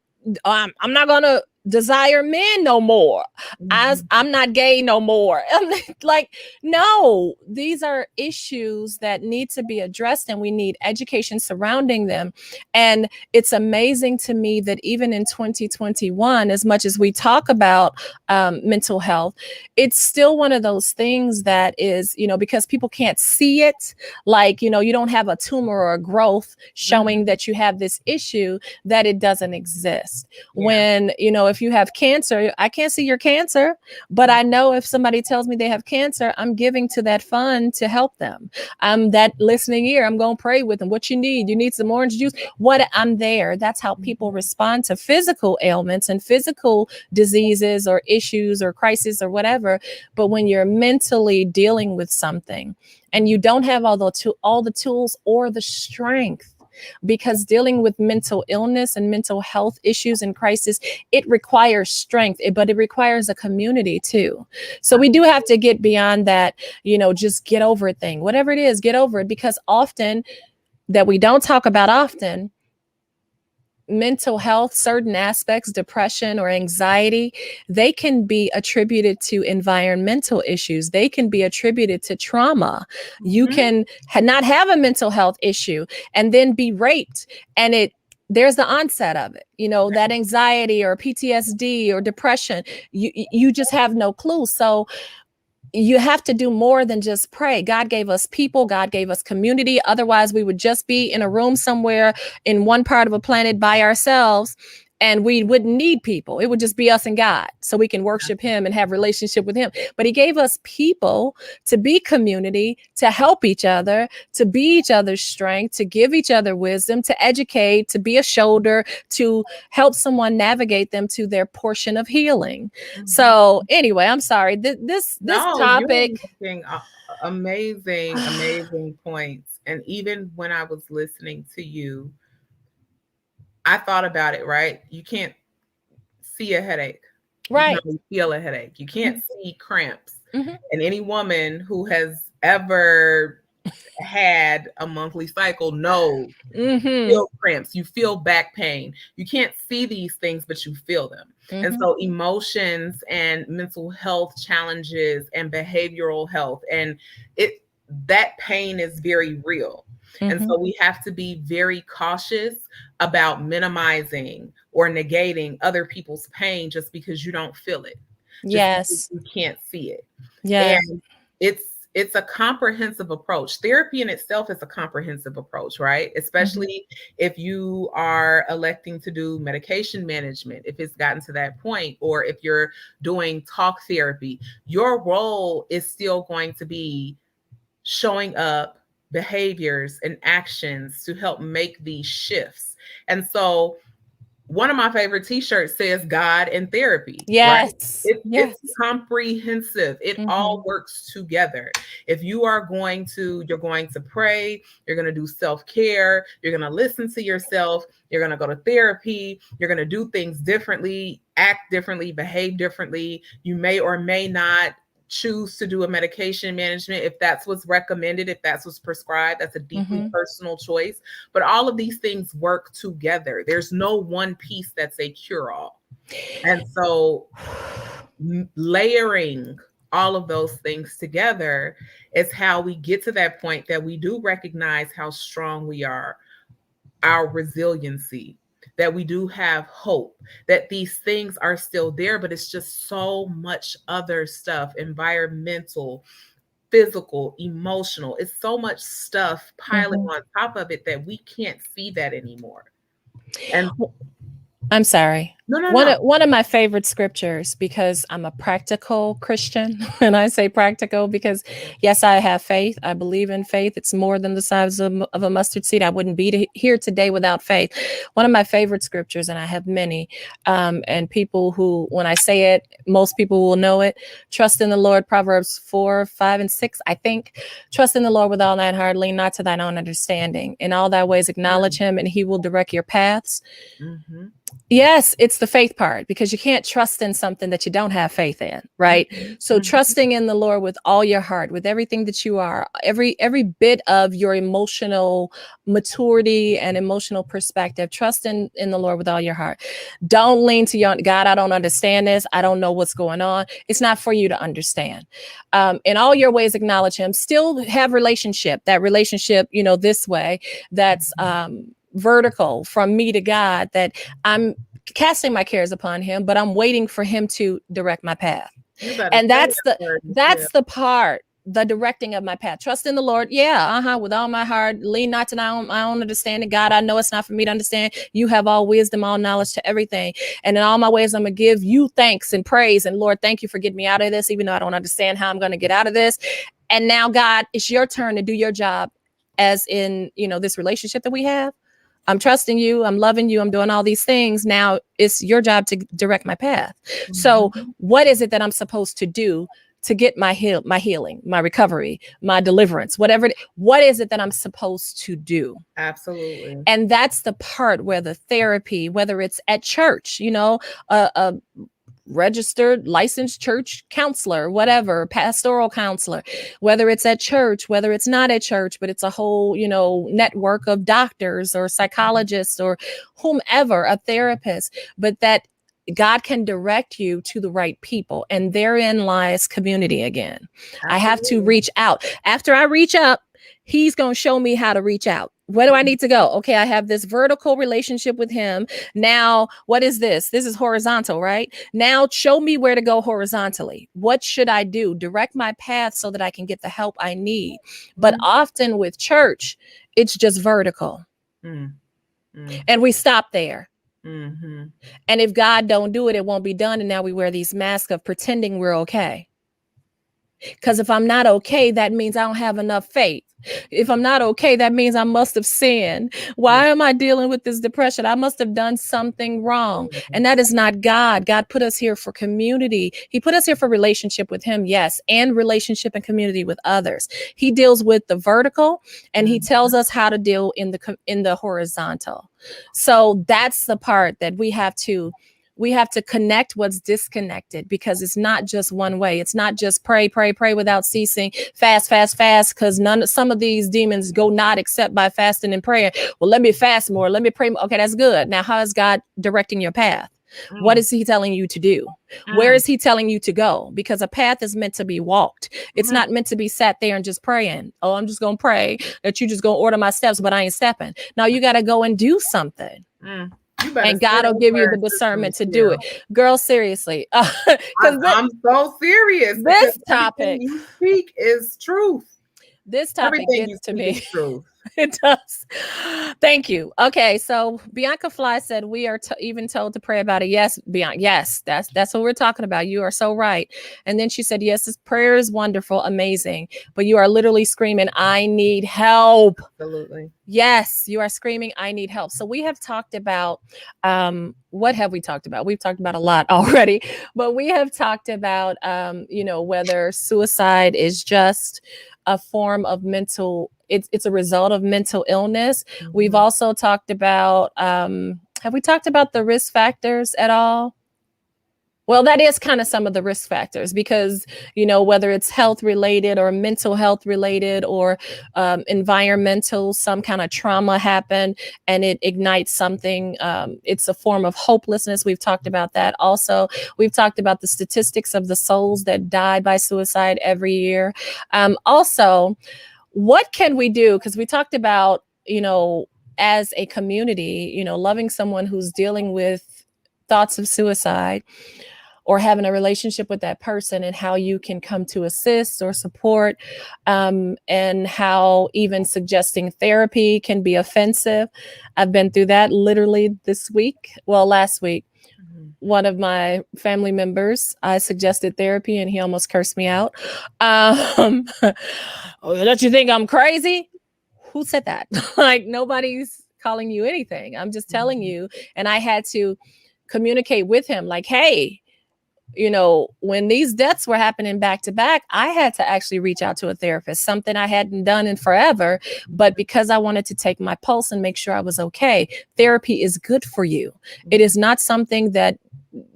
I'm not gonna desire men no more, as I'm not gay no more. Like, no, these are issues that need to be addressed and we need education surrounding them. And it's amazing to me that even in 2021, as much as we talk about mental health, it's still one of those things that is, you know, because people can't see it, like, you know, you don't have a tumor or a growth showing that you have this issue, that it doesn't exist. When, you know, if you have cancer, I can't see your cancer, but I know if somebody tells me they have cancer, I'm giving to that fund to help them. I'm that listening ear. I'm going to pray with them. What you need? You need some orange juice? What? I'm there. That's how people respond to physical ailments and physical diseases or issues or crisis or whatever. But when you're mentally dealing with something and you don't have all the tools or the strength, because dealing with mental illness and mental health issues and crisis, it requires strength, but it requires a community too. So we do have to get beyond that, you know, just get over it thing, whatever it is, get over it, because often that we don't talk about often, mental health, certain aspects, depression or anxiety, they can be attributed to environmental issues. They can be attributed to trauma. You can not have a mental health issue and then be raped, and there's the onset of it, you know, that anxiety or PTSD or depression, you just have no clue. So you have to do more than just pray. God gave us people. God gave us community. Otherwise, we would just be in a room somewhere in one part of a planet by ourselves, and we wouldn't need people. It would just be us and God, so we can worship him and have relationship with him. But he gave us people to be community, to help each other, to be each other's strength, to give each other wisdom, to educate, to be a shoulder, to help someone navigate them to their portion of healing. So anyway, I'm sorry. This topic.
You're making amazing points. And even when I was listening to you, I thought about it, right? You can't see a headache.
Right.
You can only feel a headache. You can't see cramps. And any woman who has ever had a monthly cycle knows you feel cramps, you feel back pain. You can't see these things, but you feel them. And so emotions and mental health challenges and behavioral health, and that pain is very real. And so we have to be very cautious about minimizing or negating other people's pain just because you don't feel it.
Yes.
You can't see it.
Yeah.
And it's a comprehensive approach. Therapy in itself is a comprehensive approach, right? Especially if you are electing to do medication management, if it's gotten to that point, or if you're doing talk therapy, your role is still going to be showing up behaviors and actions to help make these shifts. And so one of my favorite t-shirts says God and therapy.
Yes.
Right?
Yes.
It's comprehensive. It all works together. If you are you're going to pray, you're going to do self-care, you're going to listen to yourself, you're going to go to therapy, you're going to do things differently, act differently, behave differently. You may or may not choose to do a medication management, if that's what's recommended, if that's what's prescribed, that's a deeply personal choice. But all of these things work together. There's no one piece that's a cure-all. And so layering all of those things together is how we get to that point that we do recognize how strong we are, our resiliency, that we do have hope, that these things are still there, but it's just so much other stuff, environmental, physical, emotional. It's so much stuff piling on top of it that we can't see that anymore. And
I'm sorry.
No.
One of my favorite scriptures, because I'm a practical Christian, and I say practical because, yes, I have faith. I believe in faith. It's more than the size of a mustard seed. I wouldn't be here today without faith. One of my favorite scriptures, and I have many, and people who, when I say it, most people will know it. Trust in the Lord, Proverbs 4, 5, and 6, I think. Trust in the Lord with all thine heart, lean not to thine own understanding. In all thy ways acknowledge him, and he will direct your paths. Yes, it's the faith part, because you can't trust in something that you don't have faith in, right? So trusting in the Lord with all your heart, with everything that you are, every bit of your emotional maturity and emotional perspective, trust in the Lord with all your heart. Don't lean to your God. I don't understand this. I don't know what's going on. It's not for you to understand. In all your ways, acknowledge him. Still have that relationship, this way, that's vertical from me to God, that I'm casting my cares upon him, but I'm waiting for him to direct my path. And that's the part, the directing of my path. Trust in the Lord. Yeah. With all my heart, lean not to my own understanding. God, I know it's not for me to understand. You have all wisdom, all knowledge to everything. And in all my ways, I'm going to give you thanks and praise. And Lord, thank you for getting me out of this, even though I don't understand how I'm going to get out of this. And now, God, it's your turn to do your job, as in, this relationship that we have. I'm trusting you. I'm loving you. I'm doing all these things. Now it's your job to direct my path. So what is it that I'm supposed to do to get my healing, my recovery, my deliverance, whatever? What is it that I'm supposed to do?
Absolutely.
And that's the part where the therapy, whether it's at church, a registered, licensed church counselor, whatever, pastoral counselor, whether it's at church, whether it's not at church, but it's a whole, network of doctors or psychologists or whomever, a therapist, but that God can direct you to the right people. And therein lies community again. Absolutely. I have to reach out. After I reach out, he's going to show me how to reach out. Where do I need to go? Okay, I have this vertical relationship with him. Now, what is this? This is horizontal, right? Now, show me where to go horizontally. What should I do? Direct my path so that I can get the help I need. But often with church, it's just vertical. And we stop there. And if God don't do it, it won't be done. And now we wear these masks of pretending we're okay. Because if I'm not okay, that means I don't have enough faith. If I'm not okay, that means I must have sinned. Why am I dealing with this depression? I must have done something wrong. And that is not God. God put us here for community. He put us here for relationship with him, yes, and relationship and community with others. He deals with the vertical, and he tells us how to deal in the horizontal. So that's the part that we have to connect what's disconnected, because it's not just one way. It's not just pray without ceasing, fast, because some of these demons go not except by fasting and prayer. Well, let me fast more. Let me pray more. Okay, that's good. Now, how is God directing your path? What is he telling you to do? Where is he telling you to go? Because a path is meant to be walked. It's not meant to be sat there and just praying. Oh, I'm just going to pray that you just going to order my steps, but I ain't stepping. No, you got to go and do something. And God will give you the discernment to do it. Girl, seriously.
I'm so serious.
This topic
you speak is truth.
This topic
Everything
gets to me.
Truth.
It does. Thank you. Okay, so Bianca Fly said we are even told to pray about it. Yes, Bianca. Yes, that's what we're talking about. You are so right. And then she said, yes, this prayer is wonderful, amazing, but you are literally screaming, I need help.
Absolutely.
Yes, you are screaming, I need help. So we have talked about, what have we talked about? We've talked about a lot already, but we have talked about, whether suicide is just a form of it's a result of mental illness. We've also talked about, have we talked about the risk factors at all? Well, that is kind of some of the risk factors because, whether it's health related or mental health related or environmental, some kind of trauma happened and it ignites something. It's a form of hopelessness. We've talked about that. Also, we've talked about the statistics of the souls that die by suicide every year. Also, what can we do? Because we talked about, as a community, loving someone who's dealing with thoughts of suicide or having a relationship with that person and how you can come to assist or support, and how even suggesting therapy can be offensive. I've been through that literally last week. One of my family members, I suggested therapy and he almost cursed me out. Oh, don't you think I'm crazy? Who said that? Like, nobody's calling you anything. I'm just telling you. And I had to communicate with him like, hey, when these deaths were happening back to back, I had to actually reach out to a therapist, something I hadn't done in forever. But because I wanted to take my pulse and make sure I was okay, therapy is good for you. It is not something that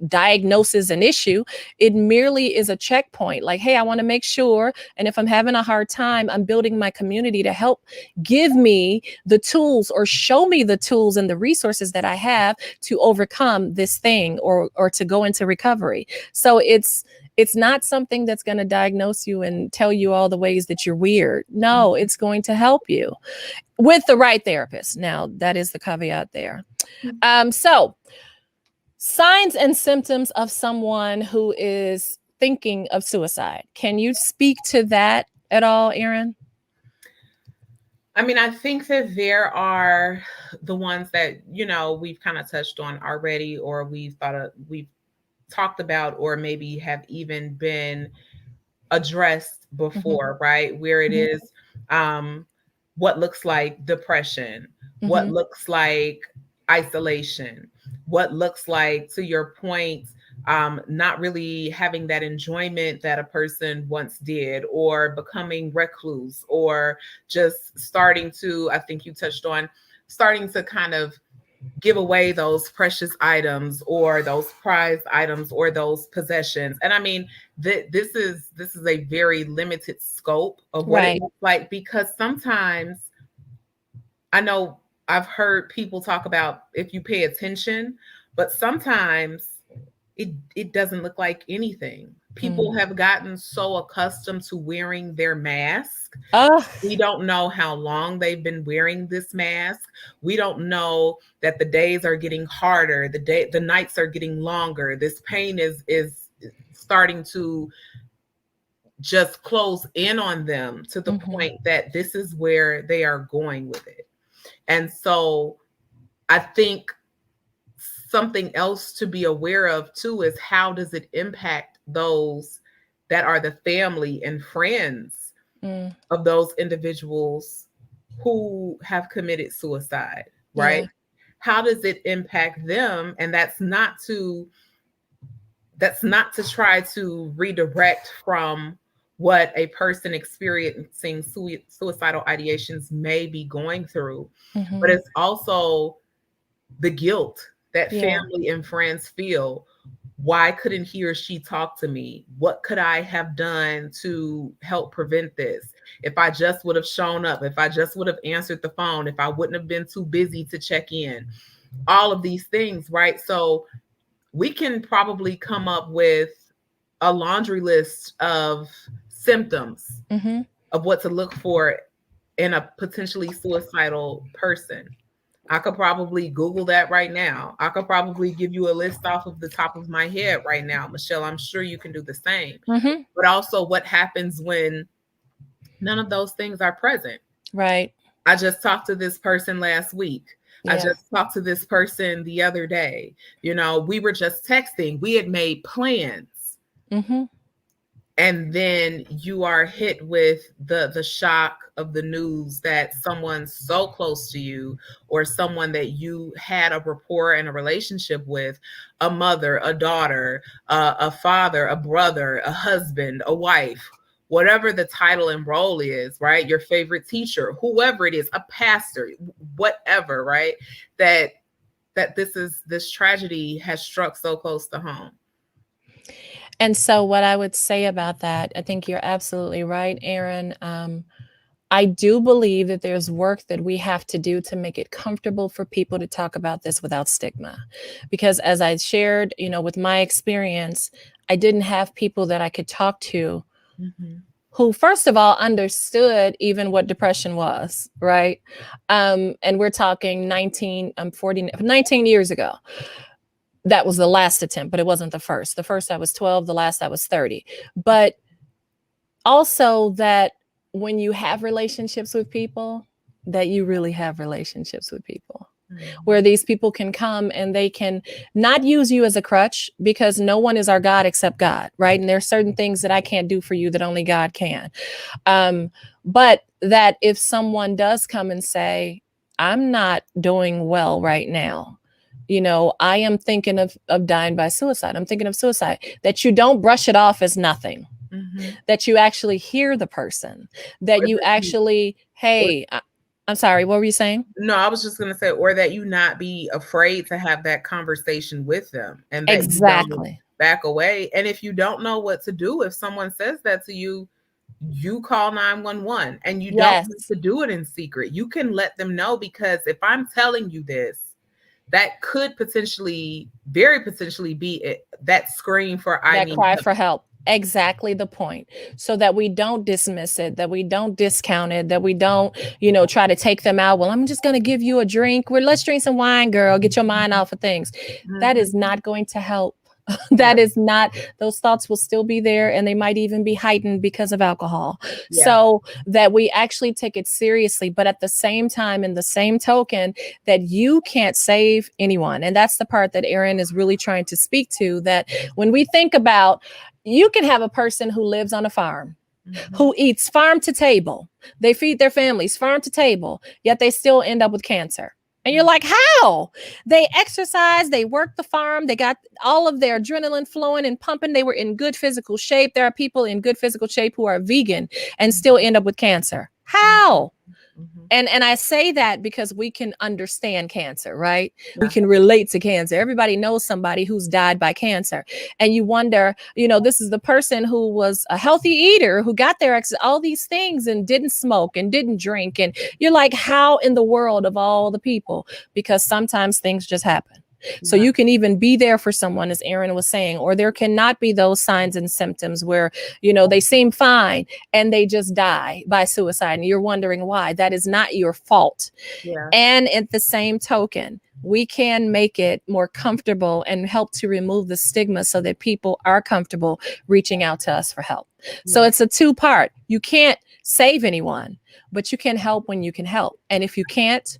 diagnoses an issue. It merely is a checkpoint. Like, hey, I want to make sure. And if I'm having a hard time, I'm building my community to help give me the tools or show me the tools and the resources that I have to overcome this thing or to go into recovery. So it's not something that's going to diagnose you and tell you all the ways that you're weird. No, it's going to help you with the right therapist. Now, that is the caveat there. So signs and symptoms of someone who is thinking of suicide. Can you speak to that at all, Erinn?
I mean, I think that there are the ones that, we've kind of touched on already, or we've talked about, or maybe have even been addressed before, right? Where it is what looks like depression, what looks like isolation, what looks like, to your point, not really having that enjoyment that a person once did, or becoming recluse, or just starting to, I think you touched on, starting to kind of give away those precious items or those prized items or those possessions. And I mean, this is a very limited scope of what it looks like, because sometimes, I know I've heard people talk about if you pay attention, but sometimes it doesn't look like anything. People have gotten so accustomed to wearing their mask. We don't know how long they've been wearing this mask. We don't know that the days are getting harder. The nights are getting longer. This pain is starting to just close in on them to the point that this is where they are going with it. And so I think something else to be aware of too is, how does it impact those that are the family and friends of those individuals who have committed suicide, right? Yeah. How does it impact them? And that's not to try to redirect from what a person experiencing suicidal ideations may be going through, but it's also the guilt that family and friends feel. Why couldn't he or she talk to me? What could I have done to help prevent this? If I just would have shown up, if I just would have answered the phone, if I wouldn't have been too busy to check in, all of these things, right? So we can probably come up with a laundry list of symptoms of what to look for in a potentially suicidal person. I could probably Google that right now. I could probably give you a list off of the top of my head right now. Michelle, I'm sure you can do the same. But also, what happens when none of those things are present?
Right.
I just talked to this person last week. Yeah. I just talked to this person the other day. We were just texting. We had made plans. And then you are hit with the shock of the news that someone so close to you, or someone that you had a rapport and a relationship with, a mother, a daughter, a father, a brother, a husband, a wife, whatever the title and role is, right? Your favorite teacher, whoever it is, a pastor, whatever, right? That this tragedy has struck so close to home.
And so what I would say about that, I think you're absolutely right, Erinn. I do believe that there's work that we have to do to make it comfortable for people to talk about this without stigma. Because as I shared, with my experience, I didn't have people that I could talk to who, first of all, understood even what depression was, right? And we're talking 19 years ago. That was the last attempt, but it wasn't the first. The first I was 12, the last I was 30. But also that when you have relationships with people, that you really have relationships with people. Where these people can come and they can not use you as a crutch, because no one is our God except God, right? And there's certain things that I can't do for you that only God can. But that if someone does come and say, I'm not doing well right now, I am thinking of dying by suicide. I'm thinking of suicide, that you don't brush it off as nothing. That you actually hear the person, that you actually, hey, I'm sorry, what were you saying?
No, I was just going to say, or that you not be afraid to have that conversation with them, and that you don't back away. And if you don't know what to do, if someone says that to you, you call 911, and you don't have to do it in secret. You can let them know, because if I'm telling you this, that could very potentially be that scream for
that cry for help. Exactly the point. So that we don't dismiss it, that we don't discount it, that we don't, try to take them out. Well, I'm just going to give you a drink. Let's drink some wine, girl. Get your mind off of things. That is not going to help. That is not, those thoughts will still be there, and they might even be heightened because of alcohol. So that we actually take it seriously, but at the same time, in the same token, that you can't save anyone. And that's the part that Erinn is really trying to speak to, that when we think about, you can have a person who lives on a farm, who eats farm to table. They feed their families farm to table, yet they still end up with cancer. And you're like, how? They exercise, they work the farm, they got all of their adrenaline flowing and pumping. They were in good physical shape. There are people in good physical shape who are vegan and still end up with cancer. How? And I say that because we can understand cancer, right? We can relate to cancer. Everybody knows somebody who's died by cancer. And you wonder, this is the person who was a healthy eater, who got their all these things and didn't smoke and didn't drink. And you're like, how in the world of all the people? Because sometimes things just happen. So you can even be there for someone, as Erinn was saying, or there cannot be those signs and symptoms where, they seem fine and they just die by suicide. And you're wondering why. That is not your fault. And at the same token, we can make it more comfortable and help to remove the stigma so that people are comfortable reaching out to us for help. So it's a two-part. You can't save anyone, but you can help when you can help. And if you can't,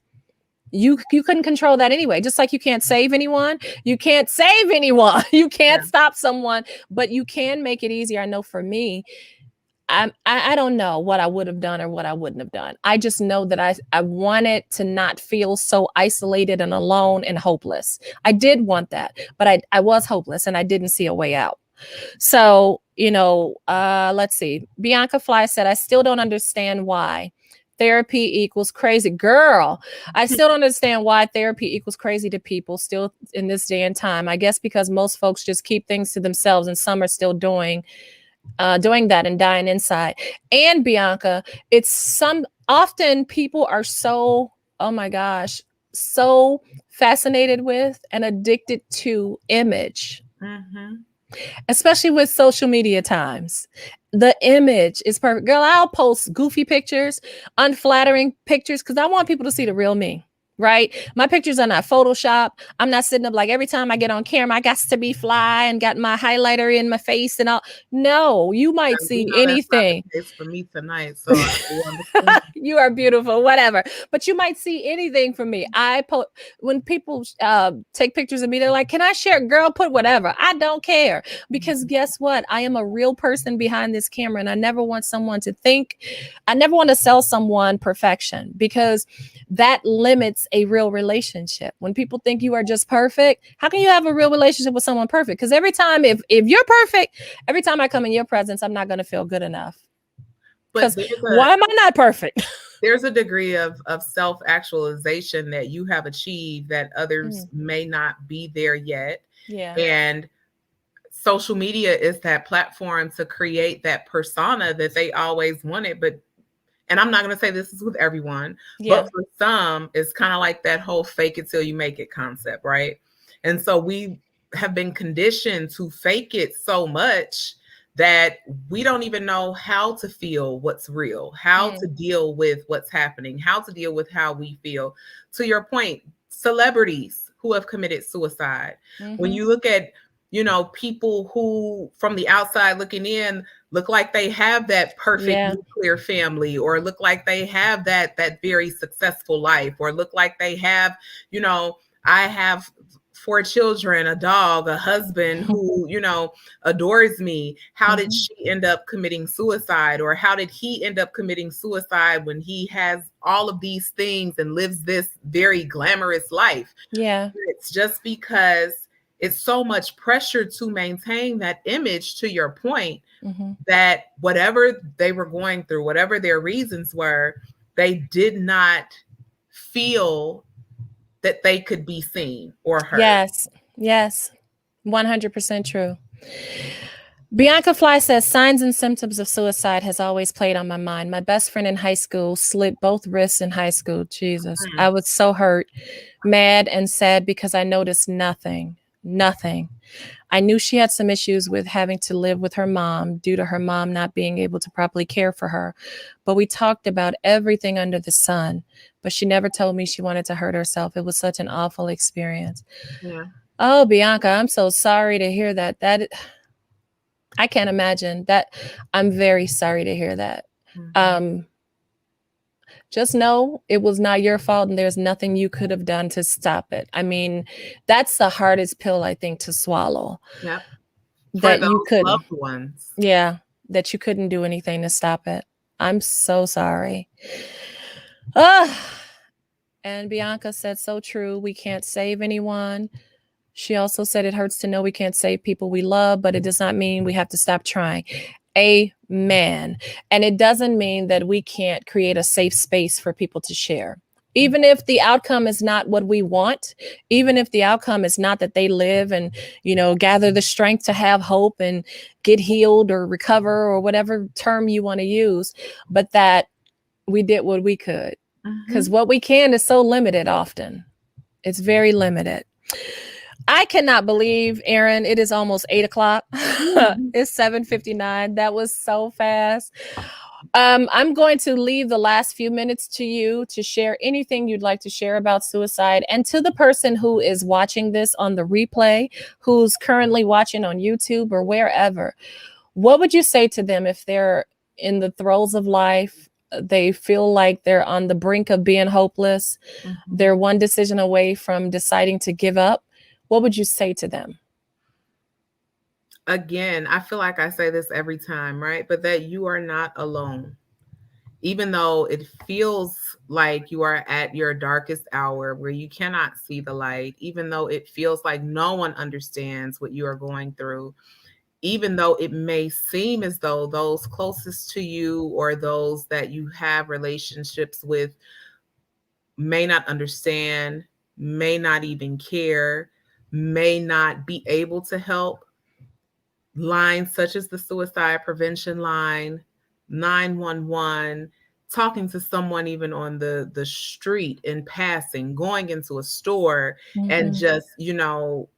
you couldn't control that anyway. Just like you can't save anyone, you can't save anyone. You can't stop someone, but you can make it easier. I know for me, I don't know what I would have done or what I wouldn't have done. I just know that I wanted to not feel so isolated and alone and hopeless. I did want that, but I was hopeless and I didn't see a way out. So, let's see. Bianca Fly said, I still don't understand why therapy equals crazy. Girl, I still don't understand why therapy equals crazy to people still in this day and time. I guess because most folks just keep things to themselves, and some are still doing that and dying inside. And Bianca, often people are so, oh my gosh, so fascinated with and addicted to image. Especially with social media times. The image is perfect. Girl, I'll post goofy pictures, unflattering pictures, because I want people to see the real me, right? My pictures are not Photoshop. I'm not sitting up like every time I get on camera, I got to be fly and got my highlighter in my face and all. No, you might see anything.
It's for me tonight, so
you are beautiful, whatever. But you might see anything from me. When people take pictures of me, they're like, "Can I share?" Girl, put whatever. I don't care, because guess what? I am a real person behind this camera, and I never want someone to think. I never want to sell someone perfection, because that limits a real relationship. When people think you are just perfect, how can you have a real relationship with someone perfect? Because every time, if you're perfect, every time I come in your presence, I'm not going to feel good enough. Because why am I not perfect?
There's a degree of self-actualization that you have achieved that others may not be there yet.
Yeah.
And social media is that platform to create that persona that they always wanted. But, and I'm not going to say this is with everyone,
Yeah.
but for some, it's kind of like that whole fake it till you make it concept, right? And so we have been conditioned to fake it so much that we don't even know how to feel what's real, how to deal with what's happening, how to deal with how we feel. To your point, celebrities who have committed suicide. When you look at, you know, people who from the outside looking in look like they have that perfect nuclear family, or look like they have that very successful life, or look like they have, you know, I have 4 children, a dog, a husband who, you know, adores me. How did she end up committing suicide? Or how did he end up committing suicide when he has all of these things and lives this very glamorous life?
Yeah.
It's just because it's so much pressure to maintain that image, to your point, that whatever they were going through, whatever their reasons were, they did not feel that they could be seen or heard.
Yes. Yes. 100% true. Bianca Fly says signs and symptoms of suicide has always played on my mind. My best friend in high school slit both wrists in high school. Jesus. I was so hurt, mad, and sad because I noticed nothing. Nothing. I knew she had some issues with having to live with her mom due to her mom not being able to properly care for her. But we talked about everything under the sun. But she never told me she wanted to hurt herself. It was such an awful experience.
Yeah.
Oh, Bianca, I'm so sorry to hear that. I can't imagine that. I'm very sorry to hear that. Just know it was not your fault and there's nothing you could have done to stop it. I mean, that's the hardest pill, I think, to swallow.
Yep.
That you couldn't.
Loved ones.
Yeah, that you couldn't do anything to stop it. I'm so sorry. And Bianca said, so true. We can't save anyone. She also said it hurts to know we can't save people we love, but it does not mean we have to stop trying. Amen. And it doesn't mean that we can't create a safe space for people to share. Even if the outcome is not what we want, even if the outcome is not that they live and, you know, gather the strength to have hope and get healed or recover or whatever term you want to use, but that we did what we could. Because what we can is so limited often. It's very limited. I cannot believe, Erinn, it is almost 8 o'clock. It's 7:59. That was so fast. I'm going to leave the last few minutes to you to share anything you'd like to share about suicide. And to the person who is watching this on the replay, who's currently watching on YouTube or wherever, what would you say to them if they're in the throes of life? They feel like they're on the brink of being hopeless. They're one decision away from deciding to give up. What would you say to them?
Again, I feel like I say this every time, right? But that you are not alone. Even though it feels like you are at your darkest hour where you cannot see the light, even though it feels like no one understands what you are going through, even though it may seem as though those closest to you or those that you have relationships with may not understand, may not even care, may not be able to help, lines such as the suicide prevention line, 911, talking to someone even on the street in passing, going into a store and just, you know,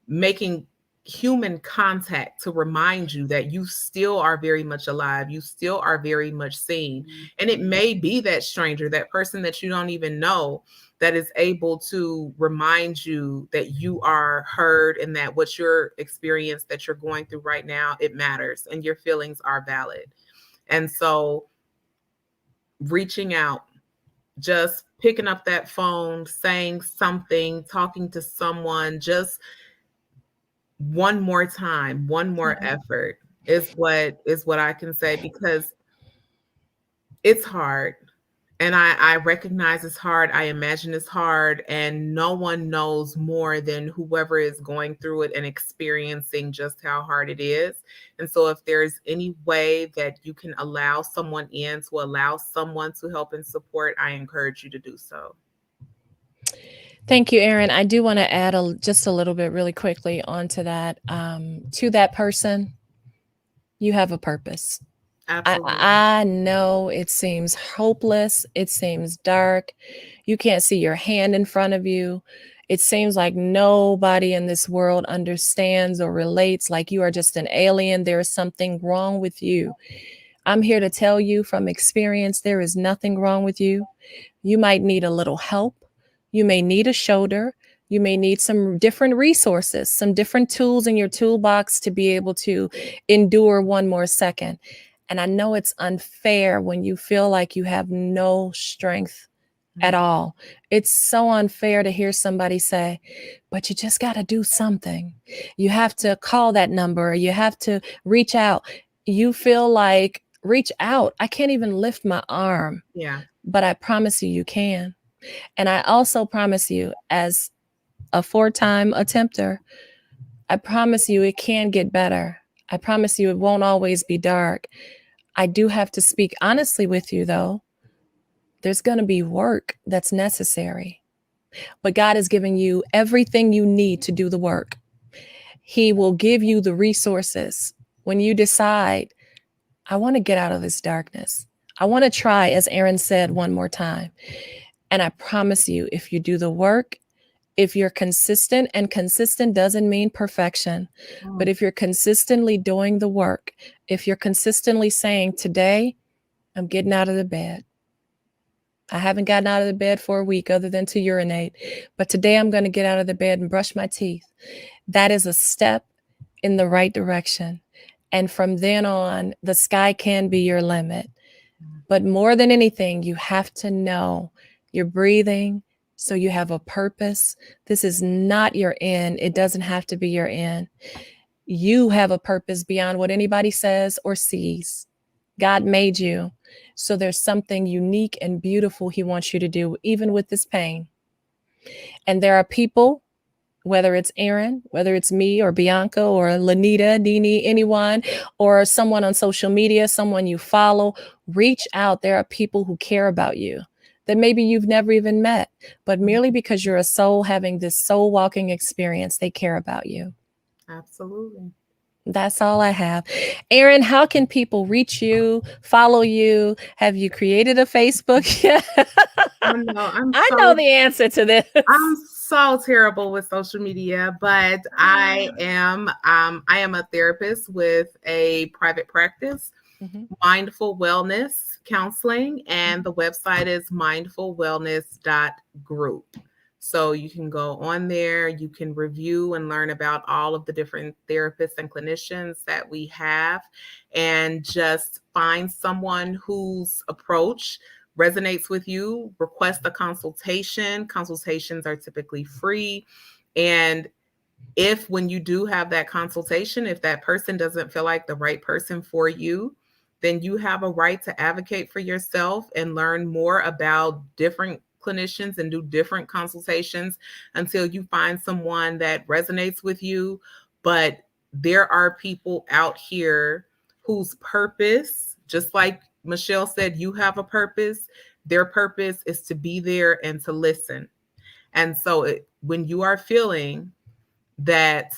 making human contact to remind you that you still are very much alive, you still are very much seen. And it may be that stranger, that person that you don't even know, that is able to remind you that you are heard and that what your experience that you're going through right now, it matters and your feelings are valid. And so reaching out, just picking up that phone, saying something, talking to someone, just one more time, one more effort is what I can say, because it's hard. And I recognize it's hard. I imagine it's hard. And no one knows more than whoever is going through it and experiencing just how hard it is. And so if there's any way that you can allow someone in, to allow someone to help and support, I encourage you to do so.
Thank you, Erinn. I do want to add just a little bit really quickly onto that. To that person, you have a purpose.
Absolutely.
I know it seems hopeless. It seems dark. You can't see your hand in front of you. It seems like nobody in this world understands or relates, like you are just an alien. There is something wrong with you. I'm here to tell you from experience, there is nothing wrong with you. You might need a little help. You may need a shoulder. You may need some different resources, some different tools in your toolbox to be able to endure one more second. And I know it's unfair when you feel like you have no strength at all. It's so unfair to hear somebody say, but you just got to do something. You have to call that number. You have to reach out. You feel like, reach out. I can't even lift my arm.
Yeah.
But I promise you, you can. And I also promise you, as a 4-time attempter, I promise you it can get better. I promise you it won't always be dark. I do have to speak honestly with you, though. There's going to be work that's necessary. But God is giving you everything you need to do the work. He will give you the resources when you decide, I want to get out of this darkness. I want to try, as Erinn said, one more time. And I promise you, if you do the work, if you're consistent, and consistent doesn't mean perfection, but if you're consistently doing the work, if you're consistently saying, today, I'm getting out of the bed. I haven't gotten out of the bed for a week other than to urinate, but today I'm going to get out of the bed and brush my teeth. That is a step in the right direction. And from then on, the sky can be your limit. But more than anything, you have to know you're breathing, so you have a purpose. This is not your end. It doesn't have to be your end. You have a purpose beyond what anybody says or sees. God made you. So there's something unique and beautiful He wants you to do, even with this pain. And there are people, whether it's Erinn, whether it's me or Bianca or Lanita, Nini, anyone, or someone on social media, someone you follow, reach out. There are people who care about you that maybe you've never even met, but merely because you're a soul having this soul walking experience, they care about you.
Absolutely.
That's all I have. Erinn, how can people reach you, follow you? Have you created a Facebook yet? I know the answer to this.
I'm so terrible with social media, but I am a therapist with a private practice, Mindful Wellness Counseling, and the website is mindfulwellness.group. So you can go on there, you can review and learn about all of the different therapists and clinicians that we have, and just find someone whose approach resonates with you. Request a consultation. Consultations are typically free. And if, when you do have that consultation, if that person doesn't feel like the right person for you, then you have a right to advocate for yourself and learn more about different clinicians and do different consultations until you find someone that resonates with you. But there are people out here whose purpose, just like Michelle said, you have a purpose. Their purpose is to be there and to listen. And so when you are feeling that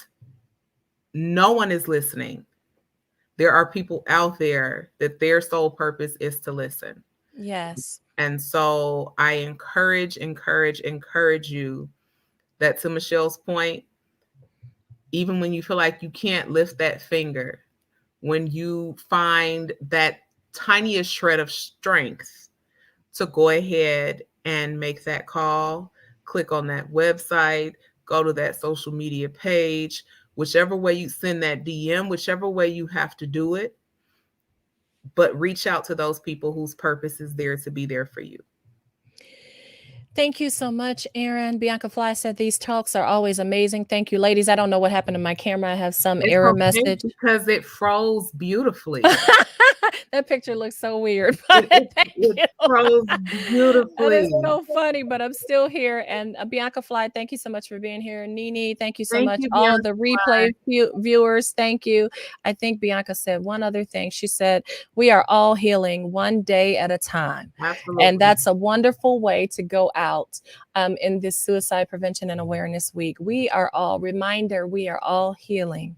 no one is listening, there are people out there that their sole purpose is to listen.
Yes.
And so I encourage you that, to Michelle's point, even when you feel like you can't lift that finger, when you find that tiniest shred of strength to go ahead and make that call, click on that website, go to that social media page, whichever way you send that DM, whichever way you have to do it, but reach out to those people whose purpose is there to be there for you.
Thank you so much, Erinn. Bianca Fly said these talks are always amazing. Thank you, ladies. I don't know what happened to my camera. I have some error message.
Because it froze beautifully.
That picture looks so weird.
It froze beautifully.
That is so funny, but I'm still here. And Bianca Fly, thank you so much for being here. Nini, thank you so much. All of the replay viewers, thank you. I think Bianca said one other thing. She said, we are all healing one day at a time.
Absolutely.
And that's a wonderful way to go out. about in this Suicide Prevention and Awareness Week. We are all healing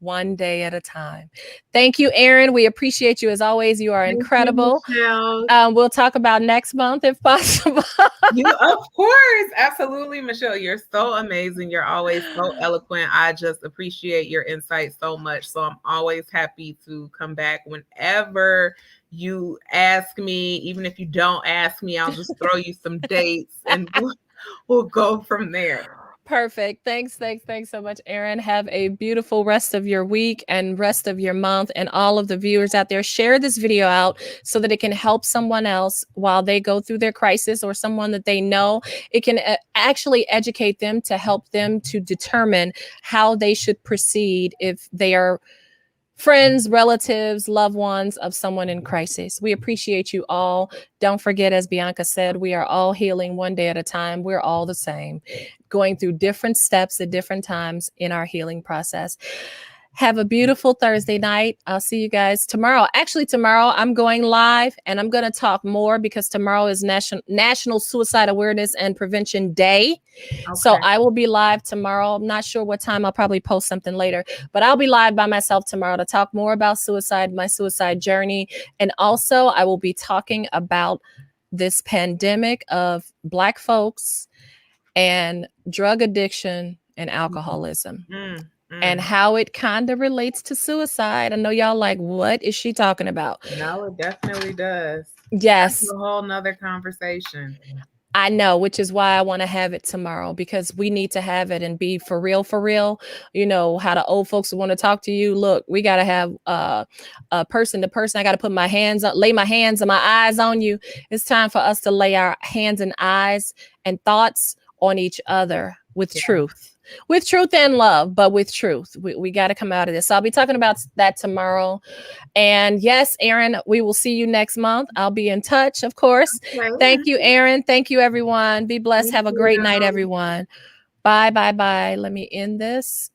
one day at a time. Thank you, Erinn. We appreciate you as always. You are incredible. We'll talk about next month if possible.
Of course. Absolutely, Michelle. You're so amazing. You're always so eloquent. I just appreciate your insight so much. So I'm always happy to come back whenever you ask me. Even if you don't ask me, I'll just throw you some dates and we'll go from there.
Perfect. Thanks so much, Erinn. Have a beautiful rest of your week and rest of your month. And all of the viewers out there, share this video out so that it can help someone else while they go through their crisis, or someone that they know. It can actually educate them to help them to determine how they should proceed if they are friends, relatives, loved ones of someone in crisis. We appreciate you all. Don't forget, as Bianca said, we are all healing one day at a time. We're all the same, going through different steps at different times in our healing process. Have a beautiful Thursday night. I'll see you guys tomorrow. Actually, tomorrow I'm going live and I'm going to talk more because tomorrow is National Suicide Awareness and Prevention Day. Okay. So I will be live tomorrow. I'm not sure what time. I'll probably post something later, but I'll be live by myself tomorrow to talk more about suicide, my suicide journey. And also I will be talking about this pandemic of Black folks and drug addiction and alcoholism. And how it kind of relates to suicide. I know y'all like, what is she talking about?
No, it definitely does.
Yes.
That's a whole nother conversation.
I know, which is why I want to have it tomorrow, because we need to have it and be for real. You know, how the old folks want to talk to you. Look, we got to have a person to person. I got to lay my hands and my eyes on you. It's time for us to lay our hands and eyes and thoughts on each other with truth. With truth and love, but with truth. We got to come out of this. So I'll be talking about that tomorrow. And yes, Erinn, we will see you next month. I'll be in touch, of course. Okay. Thank you, Erinn. Thank you, everyone. Be blessed. Have a great night, everyone. Bye. Let me end this.